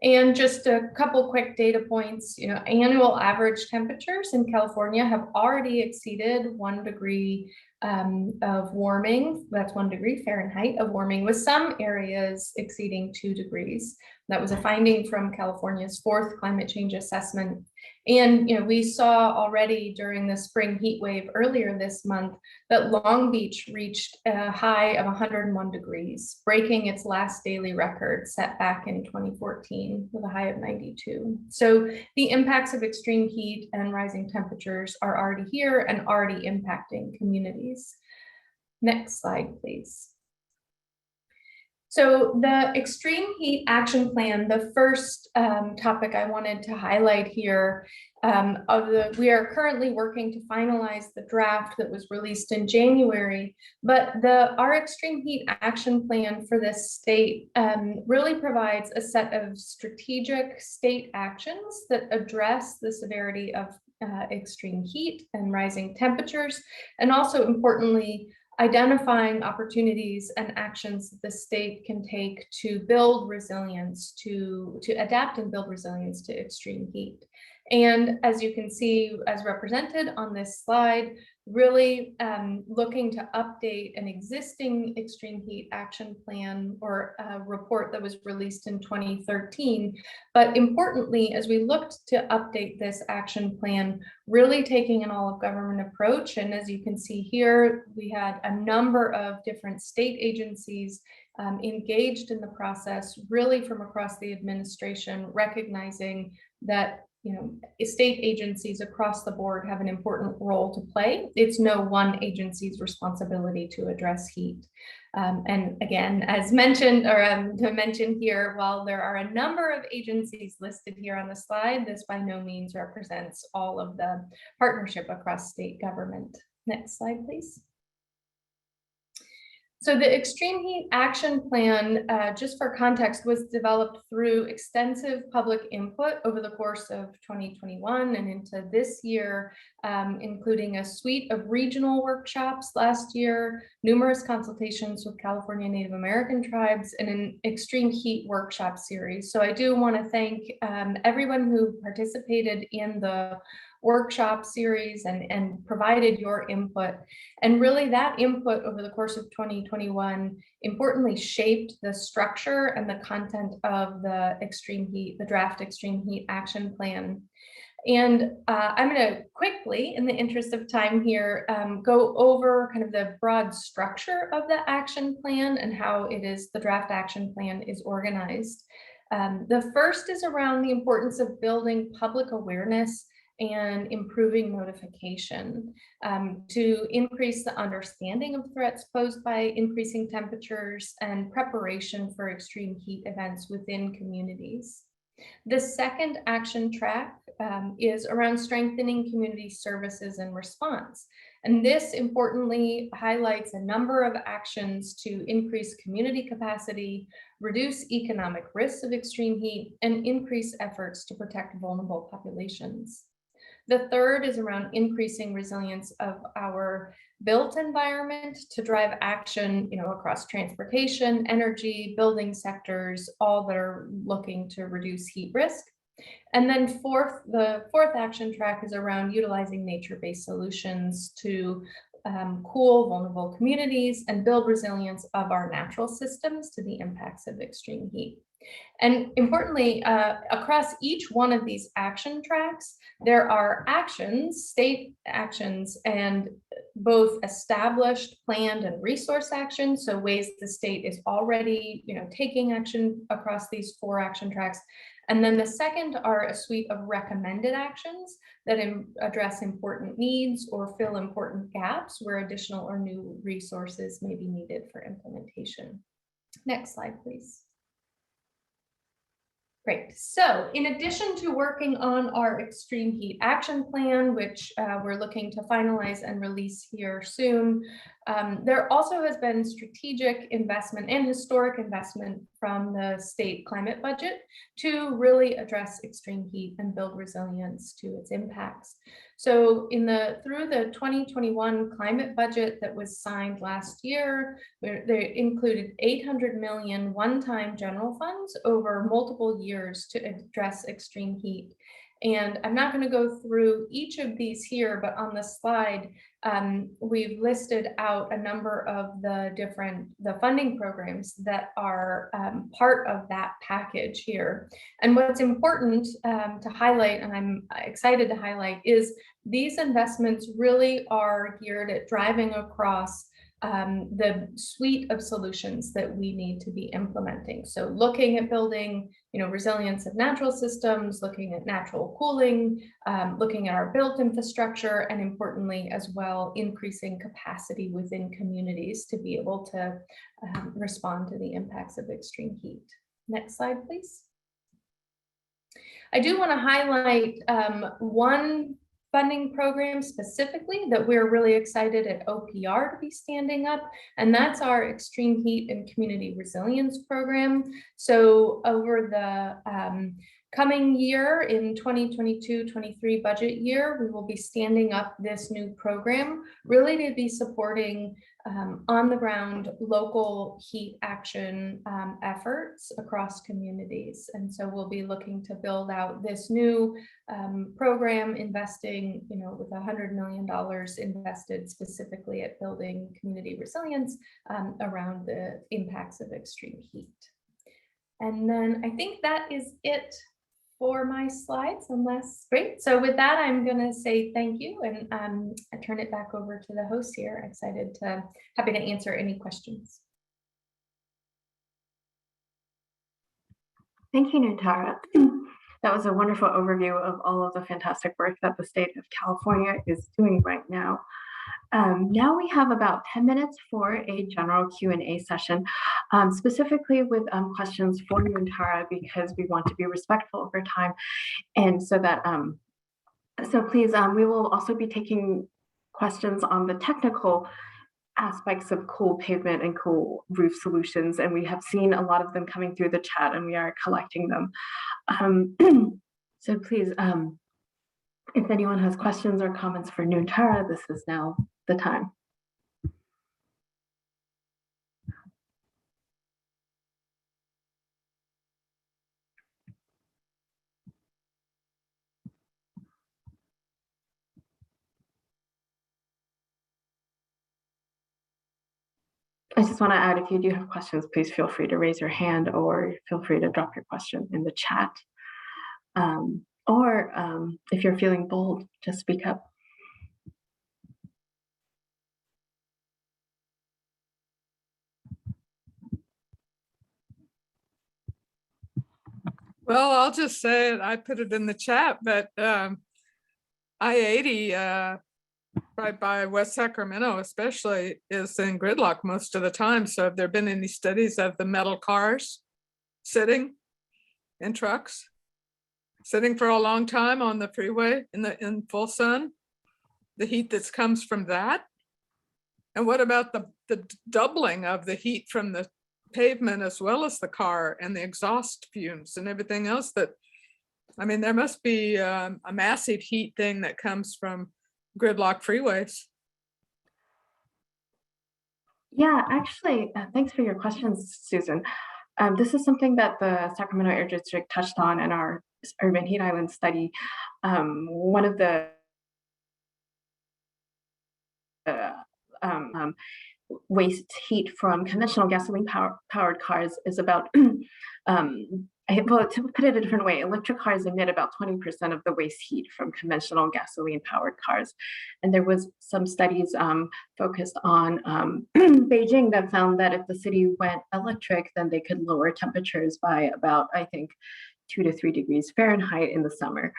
And just a couple quick data points, annual average temperatures in California have already exceeded 1 degree of warming. That's 1 degree Fahrenheit of warming, with some areas exceeding 2 degrees. That was a finding from California's 4th climate change assessment. And we saw already during the spring heat wave earlier this month that Long Beach reached a high of 101 degrees, breaking its last daily record set back in 2014 with a high of 92. So the impacts of extreme heat and rising temperatures are already here and already impacting communities. Next slide, please. So the Extreme Heat Action Plan, the first topic I wanted to highlight here, we are currently working to finalize the draft that was released in January, but our Extreme Heat Action Plan for this state really provides a set of strategic state actions that address the severity of extreme heat and rising temperatures, and also importantly, identifying opportunities and actions that the state can take to build resilience, to adapt and build resilience to extreme heat. And as you can see, as represented on this slide, really looking to update an existing extreme heat action plan or a report that was released in 2013. But importantly, as we looked to update this action plan, really taking an all of government approach. And as you can see here, we had a number of different state agencies engaged in the process, really from across the administration, recognizing that state agencies across the board have an important role to play. It's no one agency's responsibility to address heat. And again, as mentioned, or to mention here, while there are a number of agencies listed here on the slide, this by no means represents all of the partnership across state government. Next slide, please. So the Extreme Heat Action Plan, just for context, was developed through extensive public input over the course of 2021 and into this year, including a suite of regional workshops last year, numerous consultations with California Native American tribes, and an extreme heat workshop series. So I do want to thank everyone who participated in the workshop series and provided your input. And really that input over the course of 2021 importantly shaped the structure and the content of the draft Extreme Heat Action Plan. And I'm going to quickly, in the interest of time here, go over kind of the broad structure of the action plan and how the draft action plan is organized. The first is around the importance of building public awareness and improving notification to increase the understanding of threats posed by increasing temperatures and preparation for extreme heat events within communities. The second action track is around strengthening community services and response. And this importantly highlights a number of actions to increase community capacity, reduce economic risks of extreme heat, and increase efforts to protect vulnerable populations. The third is around increasing resilience of our built environment to drive action, across transportation, energy, building sectors, all that are looking to reduce heat risk. And then the fourth action track is around utilizing nature-based solutions to cool vulnerable communities and build resilience of our natural systems to the impacts of extreme heat. And importantly, across each one of these action tracks, there are actions, state actions, and both established, planned, and resource actions. So ways the state is already, taking action across these 4 action tracks. And then the second are a suite of recommended actions that address important needs or fill important gaps where additional or new resources may be needed for implementation. Next slide, please. Great. So in addition to working on our extreme heat action plan, which we're looking to finalize and release here soon, there also has been strategic investment and historic investment from the state climate budget to really address extreme heat and build resilience to its impacts. So through the 2021 climate budget that was signed last year, they included 800 million one-time general funds over multiple years to address extreme heat. And I'm not going to go through each of these here, but on the slide, we've listed out a number of the funding programs that are part of that package here. And what's important to highlight, and I'm excited to highlight, is these investments really are geared at driving across the suite of solutions that we need to be implementing. So looking at building, resilience of natural systems, looking at natural cooling, looking at our built infrastructure, and importantly as well, increasing capacity within communities to be able to respond to the impacts of extreme heat. Next slide, please. I do want to highlight one funding program specifically that we're really excited at OPR to be standing up, and that's our Extreme Heat and Community Resilience Program. So over the coming year, in 2022-23 budget year, we will be standing up this new program really to be supporting on the ground local heat action efforts across communities. And so we'll be looking to build out this new program, investing, with $100 million invested specifically at building community resilience around the impacts of extreme heat. And then I think that is it for my slides, great. So with that, I'm going to say thank you, and I turn it back over to the host here. Happy to answer any questions. Thank you, Nutara. That was a wonderful overview of all of the fantastic work that the state of California is doing right now. Now we have about 10 minutes for a general Q&A session, specifically with questions for you and Tara, because we want to be respectful of your time. And so that, so please, we will also be taking questions on the technical aspects of cool pavement and cool roof solutions. And we have seen a lot of them coming through the chat, and we are collecting them. So please, if anyone has questions or comments for Nutara, this is now the time. I just want to add, if you do have questions, please feel free to raise your hand or feel free to drop your question in the chat. Or if you're feeling bold, just speak up. Well, I'll just say it. I put it in the chat, but I-80 right by West Sacramento especially is in gridlock most of the time. So have there been any studies of the metal cars sitting in trucks? sitting for a long time on the freeway in full sun, the heat that comes from that? And what about the doubling of the heat from the pavement as well as the car and the exhaust fumes and everything else that, I mean, there must be a massive heat thing that comes from gridlock freeways. Yeah, actually, thanks for your questions, Susan. This is something that the Sacramento Air District touched on in our urban heat island study. One of the waste heat from conventional gasoline powered cars is about, well, to put it a different way, electric cars emit about 20% of the waste heat from conventional gasoline powered cars. And there was some studies focused on Beijing that found that if the city went electric, then they could lower temperatures by about, I think, 2 to 3 degrees Fahrenheit in the summer.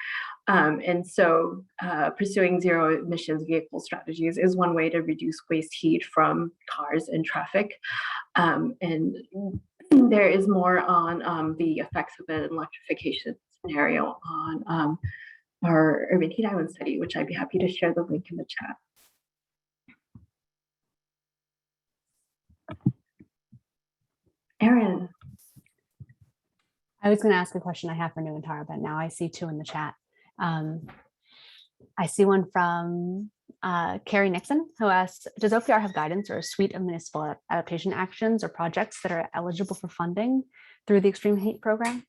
And so pursuing zero emissions vehicle strategies is one way to reduce waste heat from cars and traffic. And there is more on the effects of an electrification scenario on our urban heat island study, which I'd be happy to share the link in the chat. Erin. I was going to ask a question I have for Nuantara, but now I see two in the chat. I see one from Carrie Nixon, who asks, does OPR have guidance or a suite of municipal adaptation actions or projects that are eligible for funding through the Extreme Heat Program?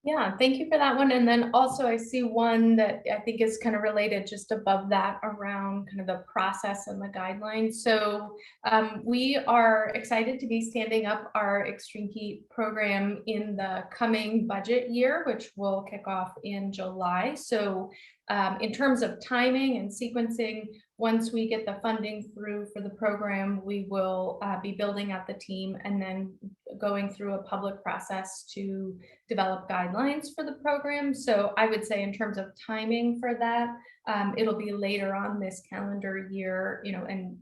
Yeah, thank you for that one. And then also I see one that I think is kind of related just above that around kind of the process and the guidelines. So we are excited to be standing up our Extreme Heat program in the coming budget year, which will kick off in July. So in terms of timing and sequencing, once we get the funding through for the program, we will be building out the team and then going through a public process to develop guidelines for the program. So I would say in terms of timing for that, it'll be later on this calendar year, you know, and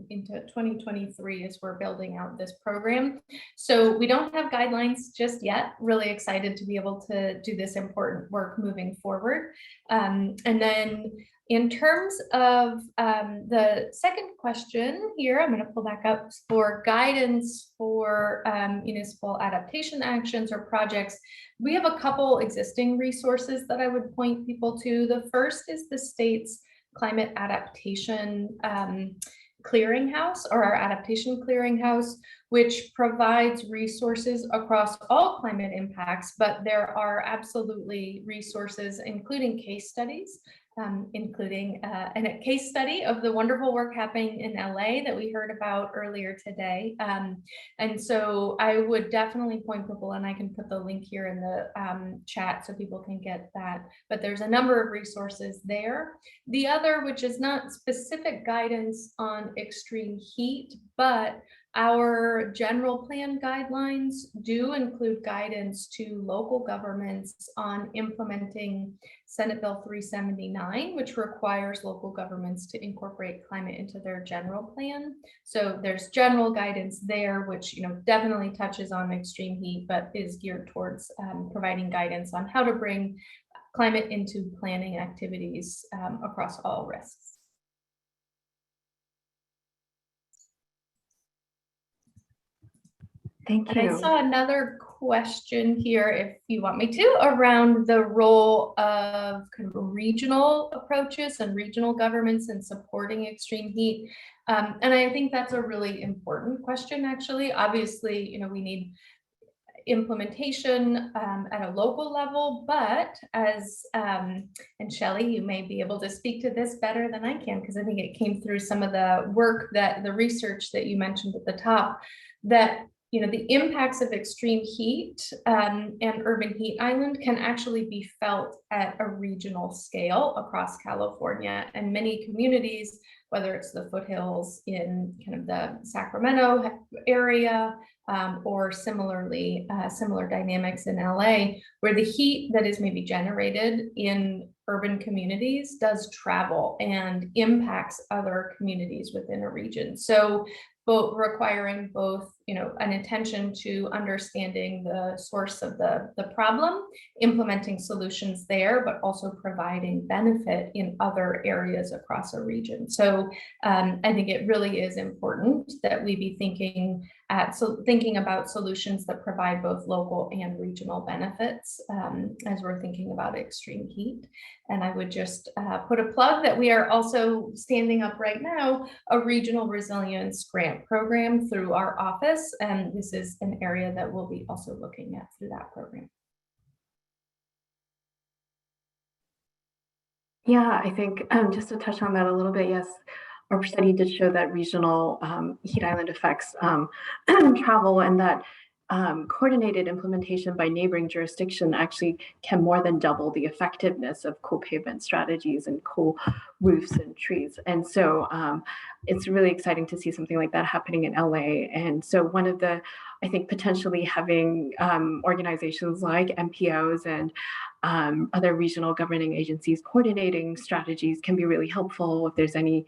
into 2023 as we're building out this program. So we don't have guidelines just yet. Really excited to be able to do this important work moving forward. And then in terms of the second question here, I'm going to pull back up for guidance for municipal adaptation actions or projects. We have a couple existing resources that I would point people to. The first is the state's climate adaptation clearinghouse, or our adaptation clearinghouse, which provides resources across all climate impacts, but there are absolutely resources, including case studies, including a case study of the wonderful work happening in LA that we heard about earlier today. And so I would definitely point people, and I can put the link here in the chat so people can get that, but there's a number of resources there. The other, which is not specific guidance on extreme heat, but our general plan guidelines do include guidance to local governments on implementing Senate Bill 379, which requires local governments to incorporate climate into their general plan. So there's general guidance there, which definitely touches on extreme heat, but is geared towards providing guidance on how to bring climate into planning activities across all risks. Thank you. And I saw another question here, if you want me to, around the role of kind of regional approaches and regional governments in supporting extreme heat. And I think that's a really important question, actually. Obviously, we need implementation at a local level, but as, and Shelley, you may be able to speak to this better than I can, because I think it came through some of the work that the research that you mentioned at the top, that the impacts of extreme heat and urban heat island can actually be felt at a regional scale across California, and many communities, whether it's the foothills in kind of the Sacramento area or similarly similar dynamics in LA, where the heat that is maybe generated in urban communities does travel and impacts other communities within a region. So both requiring both, an attention to understanding the source of the problem, implementing solutions there, but also providing benefit in other areas across a region. So I think it really is important that we be thinking about solutions that provide both local and regional benefits as we're thinking about extreme heat. And I would just put a plug that we are also standing up right now a regional resilience grant program through our office. And this is an area that we'll be also looking at through that program. Yeah, I think just to touch on that a little bit, yes, our study did show that regional heat island effects travel, and that coordinated implementation by neighboring jurisdiction actually can more than double the effectiveness of cool pavement strategies and cool roofs and trees. And so it's really exciting to see something like that happening in LA. And so one of the, I think, potentially having organizations like MPOs and other regional governing agencies coordinating strategies can be really helpful if there's any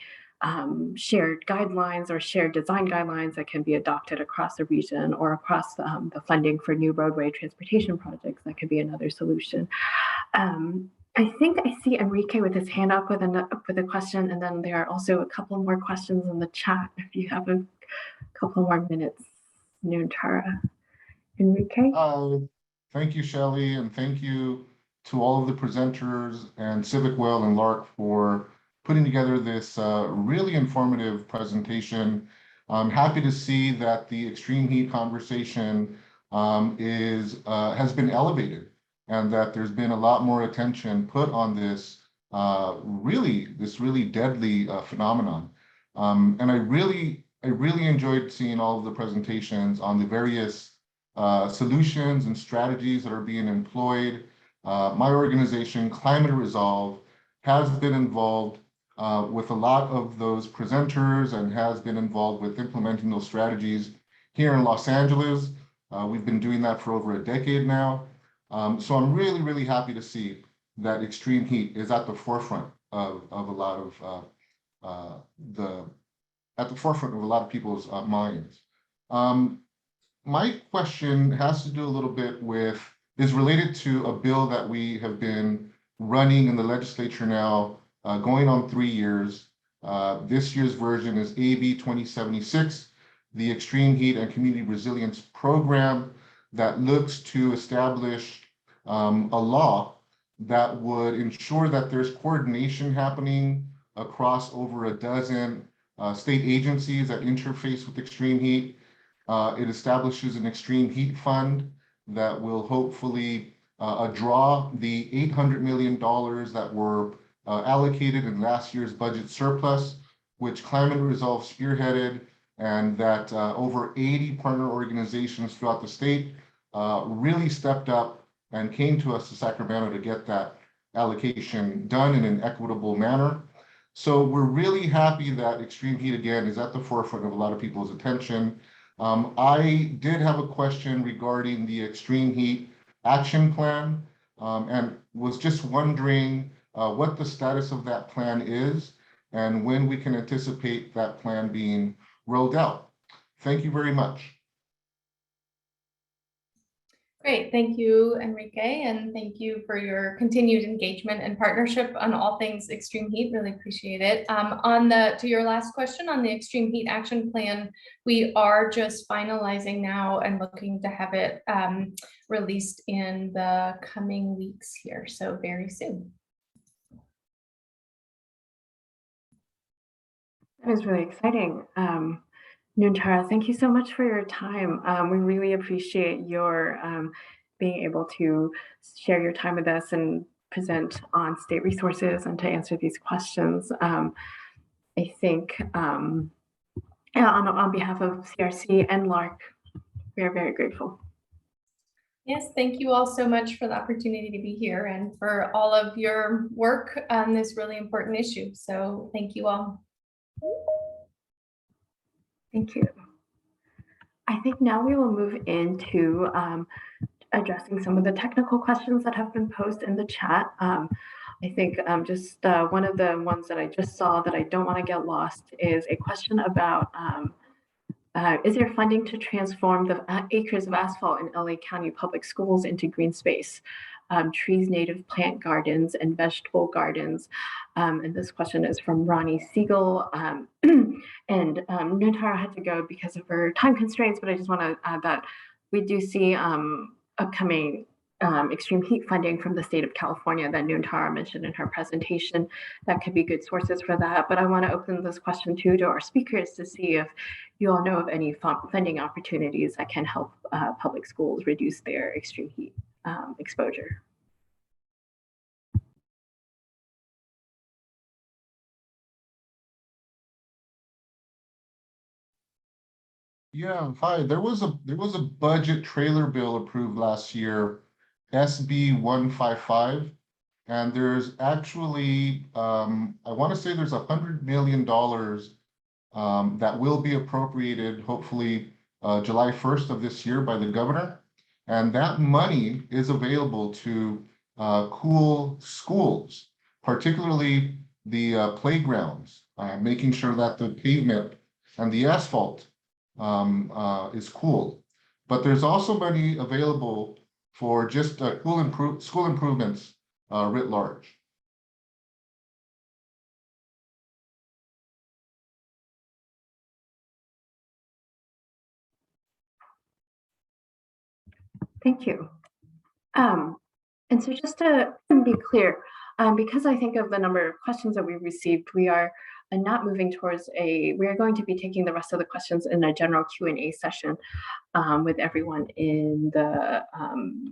shared guidelines or shared design guidelines that can be adopted across the region or across the funding for new roadway transportation projects. That could be another solution. I think I see Enrique with his hand up with a question, and then there are also a couple more questions in the chat if you have a couple more minutes. Nuntara. Enrique? Thank you, Shelley, and thank you to all of the presenters and Civic Well and LARC for putting together this really informative presentation. I'm happy to see that the extreme heat conversation has been elevated, and that there's been a lot more attention put on this really deadly phenomenon. And I really enjoyed seeing all of the presentations on the various solutions and strategies that are being employed. My organization, Climate Resolve, has been involved with a lot of those presenters and has been involved with implementing those strategies here in Los Angeles. We've been doing that for over a decade now. So I'm really happy to see that extreme heat is at the forefront of a lot of people's minds. My question has to do a little bit is related to a bill that we have been running in the legislature now, going on 3 years. This year's version is AB 2076, the Extreme Heat and Community Resilience Program, that looks to establish a law that would ensure that there's coordination happening across over a dozen state agencies that interface with extreme heat. It establishes an extreme heat fund that will hopefully draw the $800 million that were allocated in last year's budget surplus, which Climate Resolve spearheaded, and that over 80 partner organizations throughout the state really stepped up and came to us to Sacramento to get that allocation done in an equitable manner. So we're really happy that extreme heat, again, is at the forefront of a lot of people's attention. I did have a question regarding the extreme heat action plan, and was just wondering what the status of that plan is and when we can anticipate that plan being rolled out. Thank you very much. Great, thank you, Enrique, and thank you for your continued engagement and partnership on all things extreme heat. Really appreciate it. To your last question on the extreme heat action plan, we are just finalizing now and looking to have it released in the coming weeks here, so very soon. That is really exciting. Nuntara, thank you so much for your time. We really appreciate your being able to share your time with us and present on state resources and to answer these questions. I think on behalf of CRC and LARC, we are very grateful. Yes, thank you all so much for the opportunity to be here and for all of your work on this really important issue. So thank you all. Thank you. I think now we will move into addressing some of the technical questions that have been posed in the chat. I think just one of the ones that I just saw that I don't want to get lost is a question about Is there funding to transform the acres of asphalt in LA County public schools into green space, trees, native plant gardens, and vegetable gardens? And this question is from Ronnie Siegel. And Nuntara had to go because of her time constraints, but I just want to add that we do see upcoming extreme heat funding from the state of California that Nuntara mentioned in her presentation. That could be good sources for that. But I want to open this question too to our speakers to see if you all know of any funding opportunities that can help public schools reduce their extreme heat exposure. Yeah, hi. There was a budget trailer bill approved last year, SB 155, and there's actually I want to say there's $100 million that will be appropriated hopefully July 1st of this year by the governor, and that money is available to cool schools, particularly the playgrounds, making sure that the pavement and the asphalt is cool. But there's also money available for just school improvements writ large. Thank you. And so just to be clear, because I think of the number of questions that we've received, we are not moving towards we are going to be taking the rest of the questions in a general Q&A session with everyone in the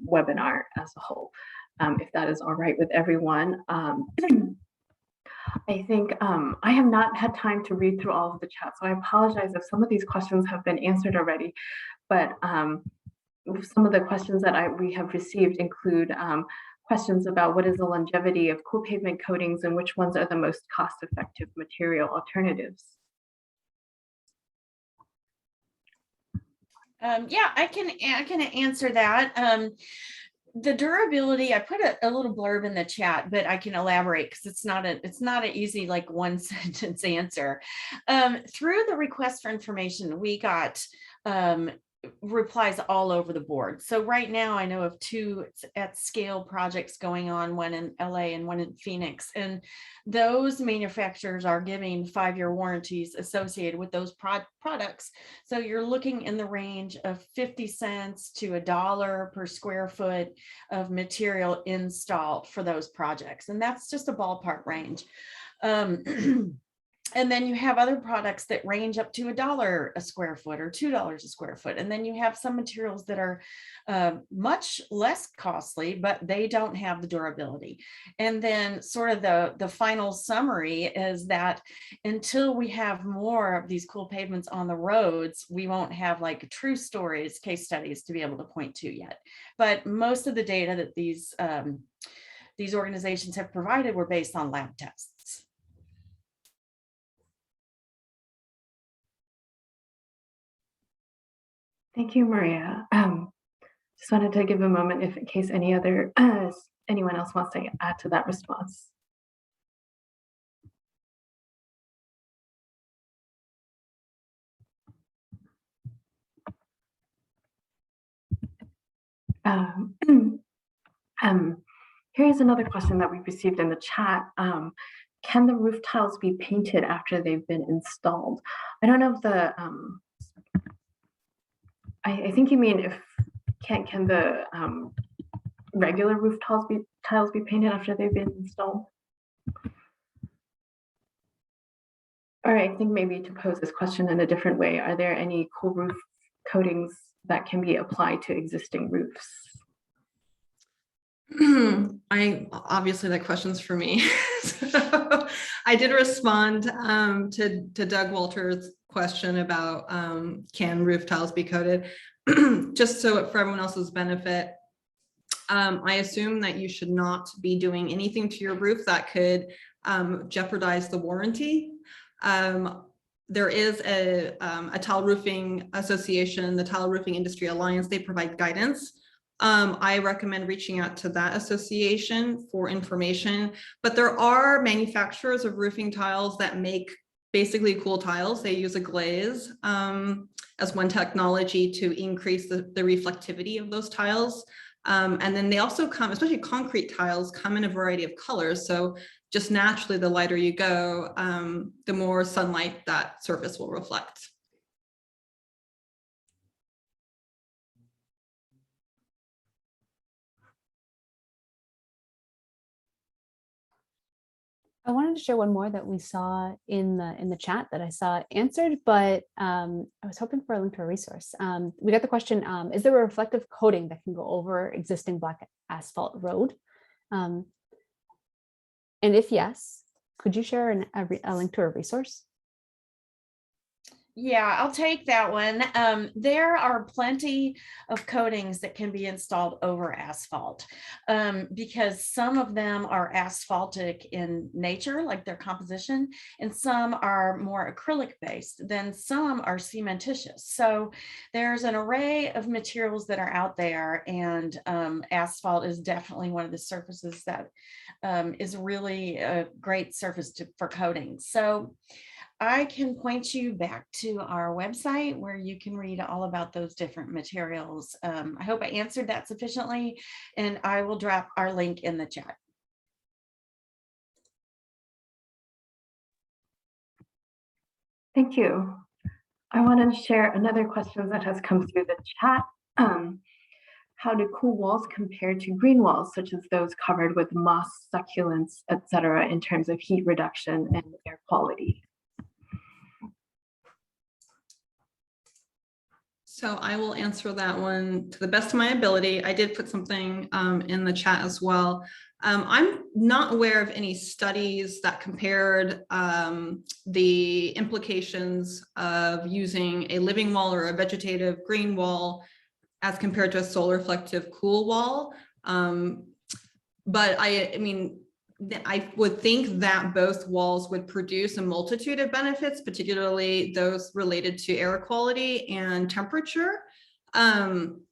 webinar as a whole, if that is all right with everyone. I think I have not had time to read through all of the chat, so I apologize if some of these questions have been answered already, but some of the questions that we have received include questions about what is the longevity of cool pavement coatings and which ones are the most cost-effective material alternatives. Yeah, I can answer that. The durability, I put a little blurb in the chat, but I can elaborate because it's not an easy like one sentence answer. Through the request for information, we got replies all over the board. So right now I know of 2 at scale projects going on, one in LA and one in Phoenix, and those manufacturers are giving 5-year warranties associated with those products. So you're looking in the range of 50 cents to $1 per square foot of material installed for those projects, and that's just a ballpark range. And then you have other products that range up to $1 a square foot or $2 a square foot. And then you have some materials that are much less costly, but they don't have the durability. And then sort of the final summary is that until we have more of these cool pavements on the roads, we won't have like true stories, case studies to be able to point to yet. But most of the data that these organizations have provided were based on lab tests. Thank you, Maria. Just wanted to give a moment if in case anyone else wants to add to that response. Here's another question that we received in the chat. Can the roof tiles be painted after they've been installed? I don't know if the I think you mean if can the regular roof tiles be painted after they've been installed? All right, I think maybe to pose this question in a different way, are there any cool roof coatings that can be applied to existing roofs? Obviously that question's for me. So I did respond to Doug Walter's question about can roof tiles be coated. Just so for everyone else's benefit, I assume that you should not be doing anything to your roof that could jeopardize the warranty. There is a tile roofing association, the Tile Roofing Industry Alliance. They provide guidance. I recommend reaching out to that association for information, but there are manufacturers of roofing tiles that make basically cool tiles. They use a glaze as one technology to increase the reflectivity of those tiles. And then they also come, especially concrete tiles, come in a variety of colors. So just naturally, the lighter you go, the more sunlight that surface will reflect. I wanted to share one more that we saw in the chat that I saw answered, but I was hoping for a link to a resource. We got the question, is there a reflective coating that can go over existing black asphalt road? And if yes, could you share a link to a resource? Yeah, I'll take that one. There are plenty of coatings that can be installed over asphalt because some of them are asphaltic in nature, like their composition, and some are more acrylic based, then some are cementitious. So there's an array of materials that are out there, and asphalt is definitely one of the surfaces that is really a great surface for coating. So I can point you back to our website where you can read all about those different materials. I hope I answered that sufficiently, and I will drop our link in the chat. Thank you. I want to share another question that has come through the chat. How do cool walls compare to green walls, such as those covered with moss, succulents, etc., in terms of heat reduction and air quality? So I will answer that one to the best of my ability. I did put something in the chat as well. I'm not aware of any studies that compared the implications of using a living wall or a vegetative green wall as compared to a solar reflective cool wall. But I mean, I would think that both walls would produce a multitude of benefits, particularly those related to air quality and temperature. You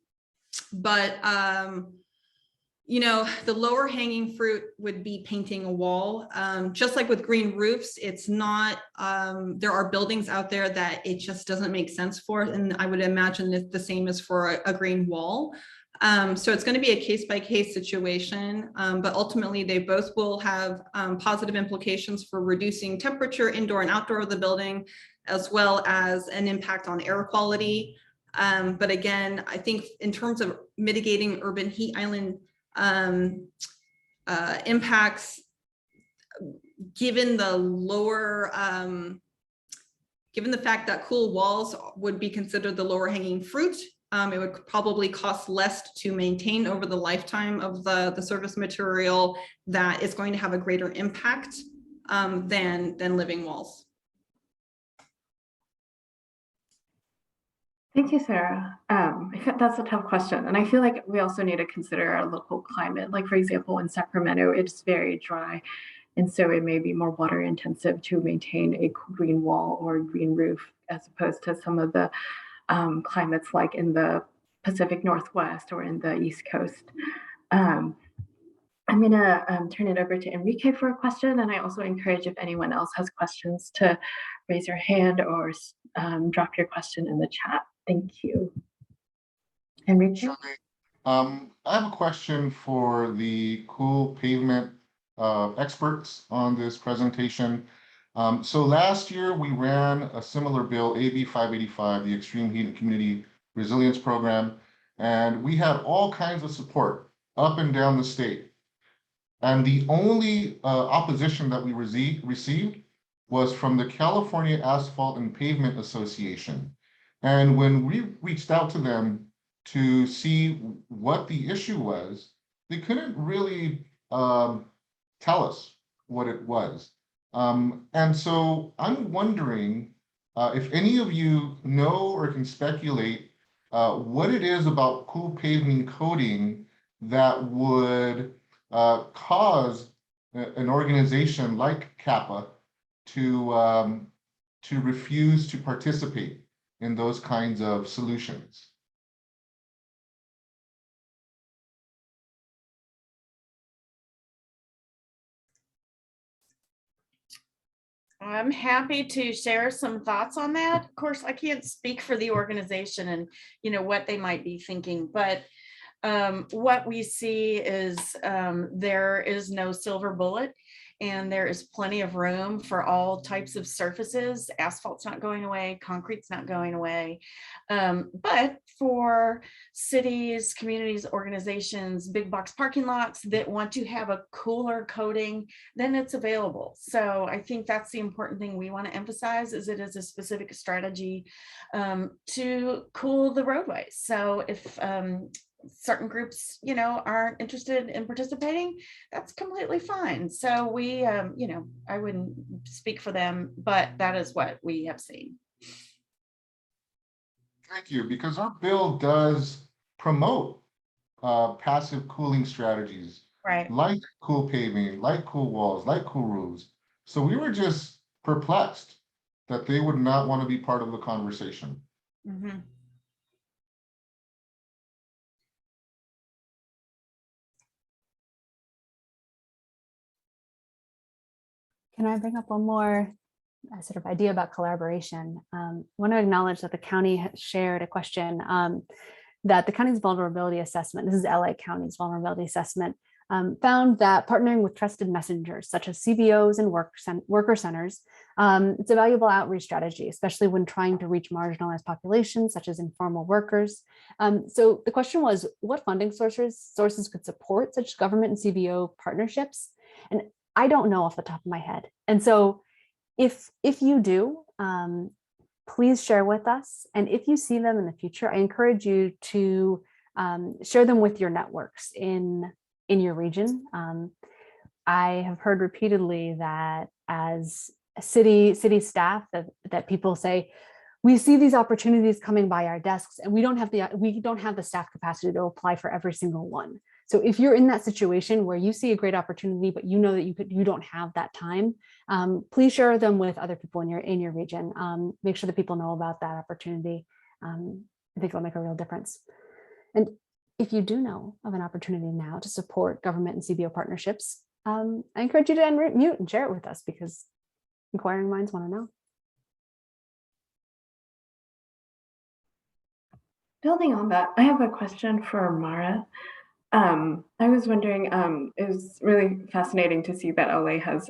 know, the lower hanging fruit would be painting a wall. Just like with green roofs, it's not, there are buildings out there that it just doesn't make sense for. And I would imagine that the same is for a green wall. So it's going to be a case-by-case situation, but ultimately they both will have positive implications for reducing temperature indoor and outdoor of the building, as well as an impact on air quality. But again, I think in terms of mitigating urban heat island impacts, given the lower, given the fact that cool walls would be considered the lower hanging fruit, it would probably cost less to maintain over the lifetime of the surface material that is going to have a greater impact than living walls. Thank you, Sarah. That's a tough question. And I feel like we also need to consider our local climate. Like, for example, in Sacramento, it's very dry. And so it may be more water intensive to maintain a green wall or a green roof, as opposed to some of the climates like in the Pacific Northwest or in the East Coast. I'm going to turn it over to Enrique for a question. And I also encourage if anyone else has questions to raise your hand or drop your question in the chat. Thank you. Enrique? Sure. I have a question for the cool pavement experts on this presentation. So last year we ran a similar bill, AB 585, the Extreme Heat and Community Resilience Program, and we had all kinds of support up and down the state. And the only opposition that we received was from the California Asphalt and Pavement Association. And when we reached out to them to see what the issue was, they couldn't really tell us what it was. And so I'm wondering if any of you know or can speculate what it is about cool pavement coating that would cause an organization like CAPA to refuse to participate in those kinds of solutions. I'm happy to share some thoughts on that. Of course, I can't speak for the organization and, what they might be thinking, but what we see is there is no silver bullet, and there is plenty of room for all types of surfaces. Asphalt's not going away, concrete's not going away. But for cities, communities, organizations, big box parking lots that want to have a cooler coating, then it's available. So I think that's the important thing we want to emphasize, is it is a specific strategy to cool the roadways. So if certain groups, aren't interested in participating, that's completely fine. So we, I wouldn't speak for them, but that is what we have seen. Thank you, because our bill does promote passive cooling strategies, Right. like cool paving, like cool walls, like cool roofs. So we were just perplexed that they would not want to be part of the conversation. Mm-hmm. Can I bring up one more sort of idea about collaboration? I want to acknowledge that the county has shared a question that the county's vulnerability assessment, this is LA County's vulnerability assessment, found that partnering with trusted messengers such as CBOs and worker centers, it's a valuable outreach strategy, especially when trying to reach marginalized populations such as informal workers. So the question was, what funding sources could support such government and CBO partnerships? And I don't know off the top of my head. And so if you do, please share with us. And if you see them in the future, I encourage you to share them with your networks in your region. I have heard repeatedly that as a city staff that people say, we see these opportunities coming by our desks and we don't have the staff capacity to apply for every single one. So if you're in that situation where you see a great opportunity, but you know that you don't have that time, please share them with other people in your region. Make sure that people know about that opportunity. I think it'll make a real difference. And if you do know of an opportunity now to support government and CBO partnerships, I encourage you to unmute and share it with us, because inquiring minds want to know. Building on that, I have a question for Mara. I was wondering, it was really fascinating to see that LA has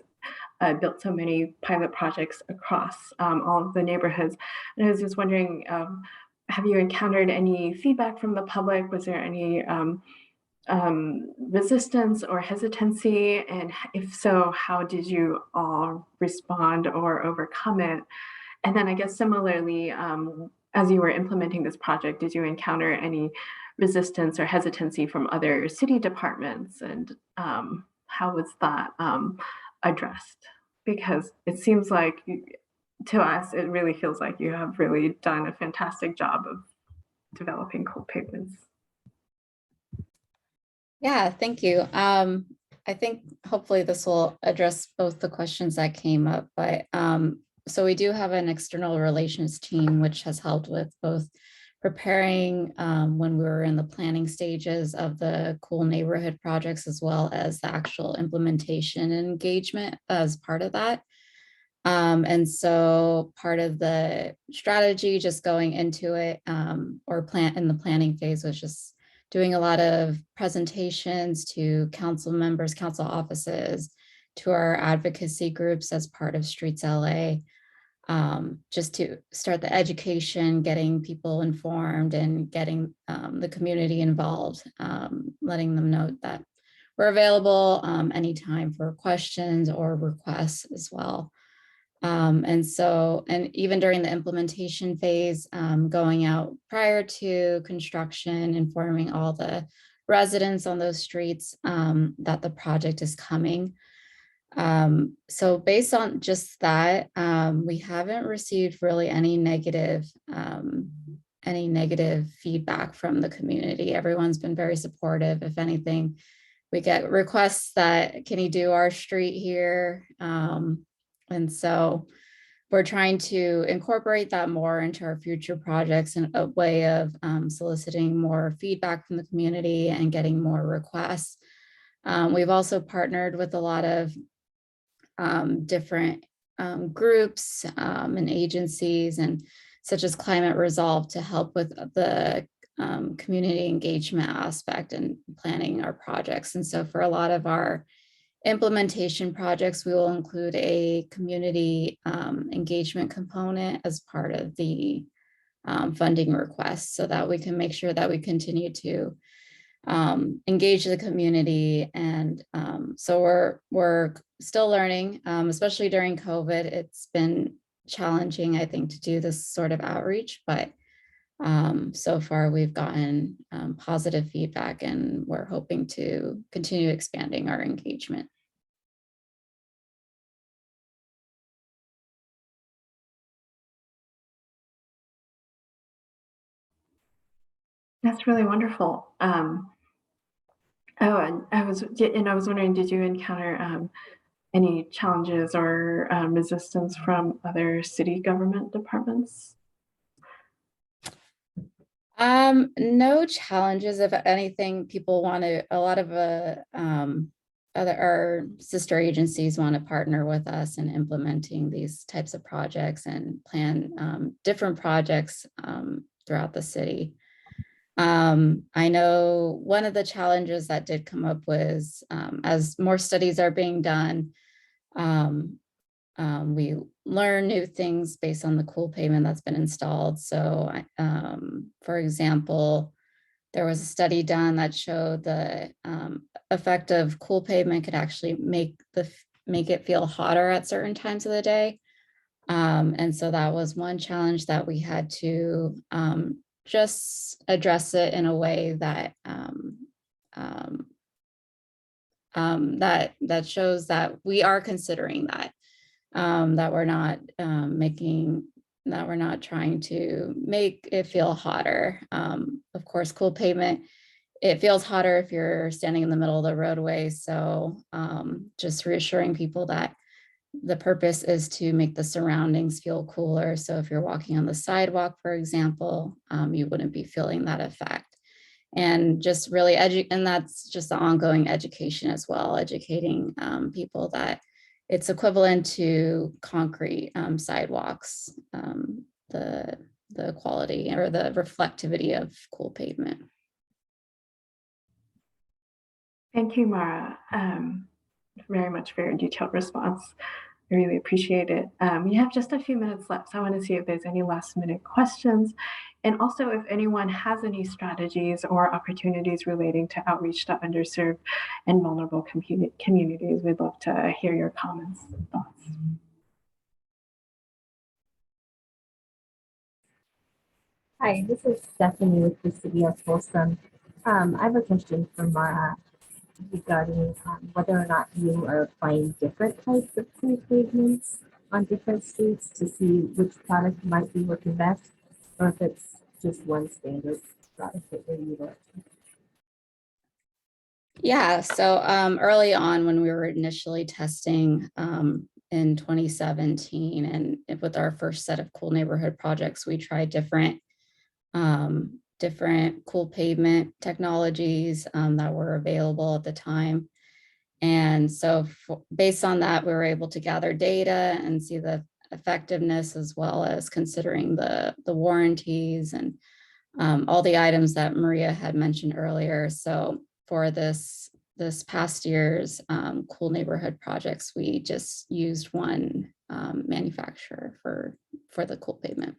built so many pilot projects across all of the neighborhoods. And I was just wondering, have you encountered any feedback from the public? Was there any resistance or hesitancy? And if so, how did you all respond or overcome it? And then I guess similarly, as you were implementing this project, did you encounter any resistance or hesitancy from other city departments? And how was that addressed? Because it seems like, to us, it really feels like you have really done a fantastic job of developing cool pavements. Yeah, thank you. I think hopefully this will address both the questions that came up, but so we do have an external relations team, which has helped with both preparing when we were in the planning stages of the cool neighborhood projects, as well as the actual implementation and engagement as part of that. And so part of the strategy just going into it or in the planning phase was just doing a lot of presentations to council members, council offices, to our advocacy groups as part of Streets LA, just to start the education, getting people informed and getting the community involved, letting them know that we're available anytime for questions or requests as well. And even during the implementation phase, going out prior to construction, informing all the residents on those streets that the project is coming. So based on just that, we haven't received really any negative feedback from the community. Everyone's been very supportive. If anything, we get requests that, can you do our street here? And so we're trying to incorporate that more into our future projects in a way of soliciting more feedback from the community and getting more requests. We've also partnered with a lot of different groups and agencies and such as Climate Resolve to help with the community engagement aspect and planning our projects. And so for a lot of our implementation projects, we will include a community engagement component as part of the funding request so that we can make sure that we continue to engage the community. And so we're still learning, especially during COVID. It's been challenging, I think, to do this sort of outreach, but so far we've gotten positive feedback and we're hoping to continue expanding our engagement. That's really wonderful. Oh, and I was wondering, did you encounter any challenges or resistance from other city government departments? No challenges. If anything, people want to, a lot of our sister agencies want to partner with us in implementing these types of projects and plan different projects throughout the city. I know one of the challenges that did come up was as more studies are being done, we learn new things based on the cool pavement that's been installed. So for example, there was a study done that showed the effect of cool pavement could actually make it feel hotter at certain times of the day. And so that was one challenge that we had to just address it in a way that that shows that we are considering that. That we're not trying to make it feel hotter. Of course, cool pavement, it feels hotter if you're standing in the middle of the roadway. So just reassuring people that the purpose is to make the surroundings feel cooler. So if you're walking on the sidewalk, for example, you wouldn't be feeling that effect. And just really and that's just the ongoing education as well, educating people that it's equivalent to concrete sidewalks, the quality or the reflectivity of cool pavement. Thank you, Mara, very much for your detailed response. I really appreciate it. We have just a few minutes left, so I want to see if there's any last minute questions. And also if anyone has any strategies or opportunities relating to outreach to underserved and vulnerable communities, we'd love to hear your comments and thoughts. Hi, this is Stephanie with the City of Folsom. I have a question for Mara regarding whether or not you are applying different types of cool pavements on different streets to see which product might be working best, or if it's just one standard product that you're utilizing. Yeah, so early on when we were initially testing in 2017 and with our first set of cool neighborhood projects, we tried different cool pavement technologies that were available at the time. And so based on that, we were able to gather data and see the effectiveness as well as considering the warranties and all the items that Maria had mentioned earlier. So for this past year's cool neighborhood projects, we just used one manufacturer for the cool pavement.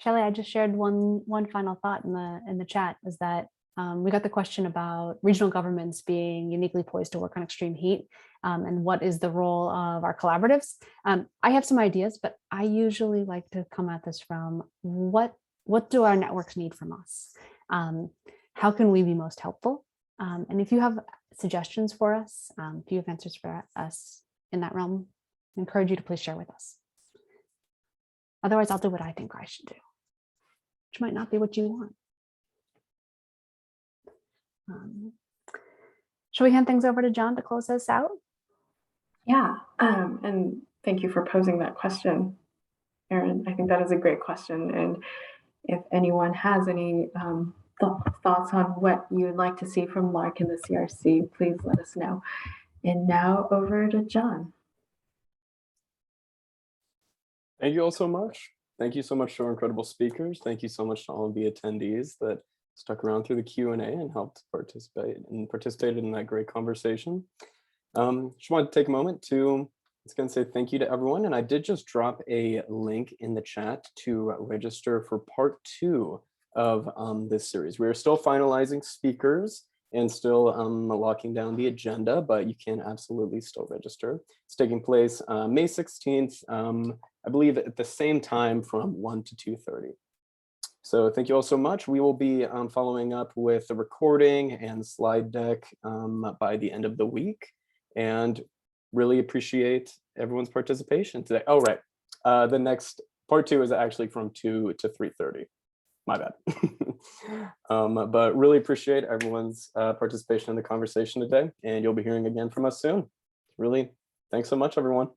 Shelley, I just shared one final thought in the chat is that we got the question about regional governments being uniquely poised to work on extreme heat and what is the role of our collaboratives. I have some ideas, but I usually like to come at this from what do our networks need from us? How can we be most helpful? And if you have suggestions for us, if you have answers for us in that realm, I encourage you to please share with us. Otherwise, I'll do what I think I should do, which might not be what you want. Should we hand things over to John to close us out? Yeah, and thank you for posing that question, Erin. I think that is a great question. And if anyone has any thoughts on what you'd like to see from LARC and the CRC, please let us know. And now over to John. Thank you all so much. Thank you so much to our incredible speakers. Thank you so much to all of the attendees that stuck around through the Q&A and helped participated in that great conversation. Just want to take a moment to say thank you to everyone. And I did just drop a link in the chat to register for part 2 of this series. We are still finalizing speakers and still locking down the agenda, but you can absolutely still register. It's taking place May 16th, I believe at the same time from 1 to 2:30. So thank you all so much. We will be following up with the recording and slide deck by the end of the week, and really appreciate everyone's participation today. Oh, right. The next part 2 is actually from 2 to 3:30. My bad. But really appreciate everyone's participation in the conversation today, and you'll be hearing again from us soon. Really, thanks so much, everyone.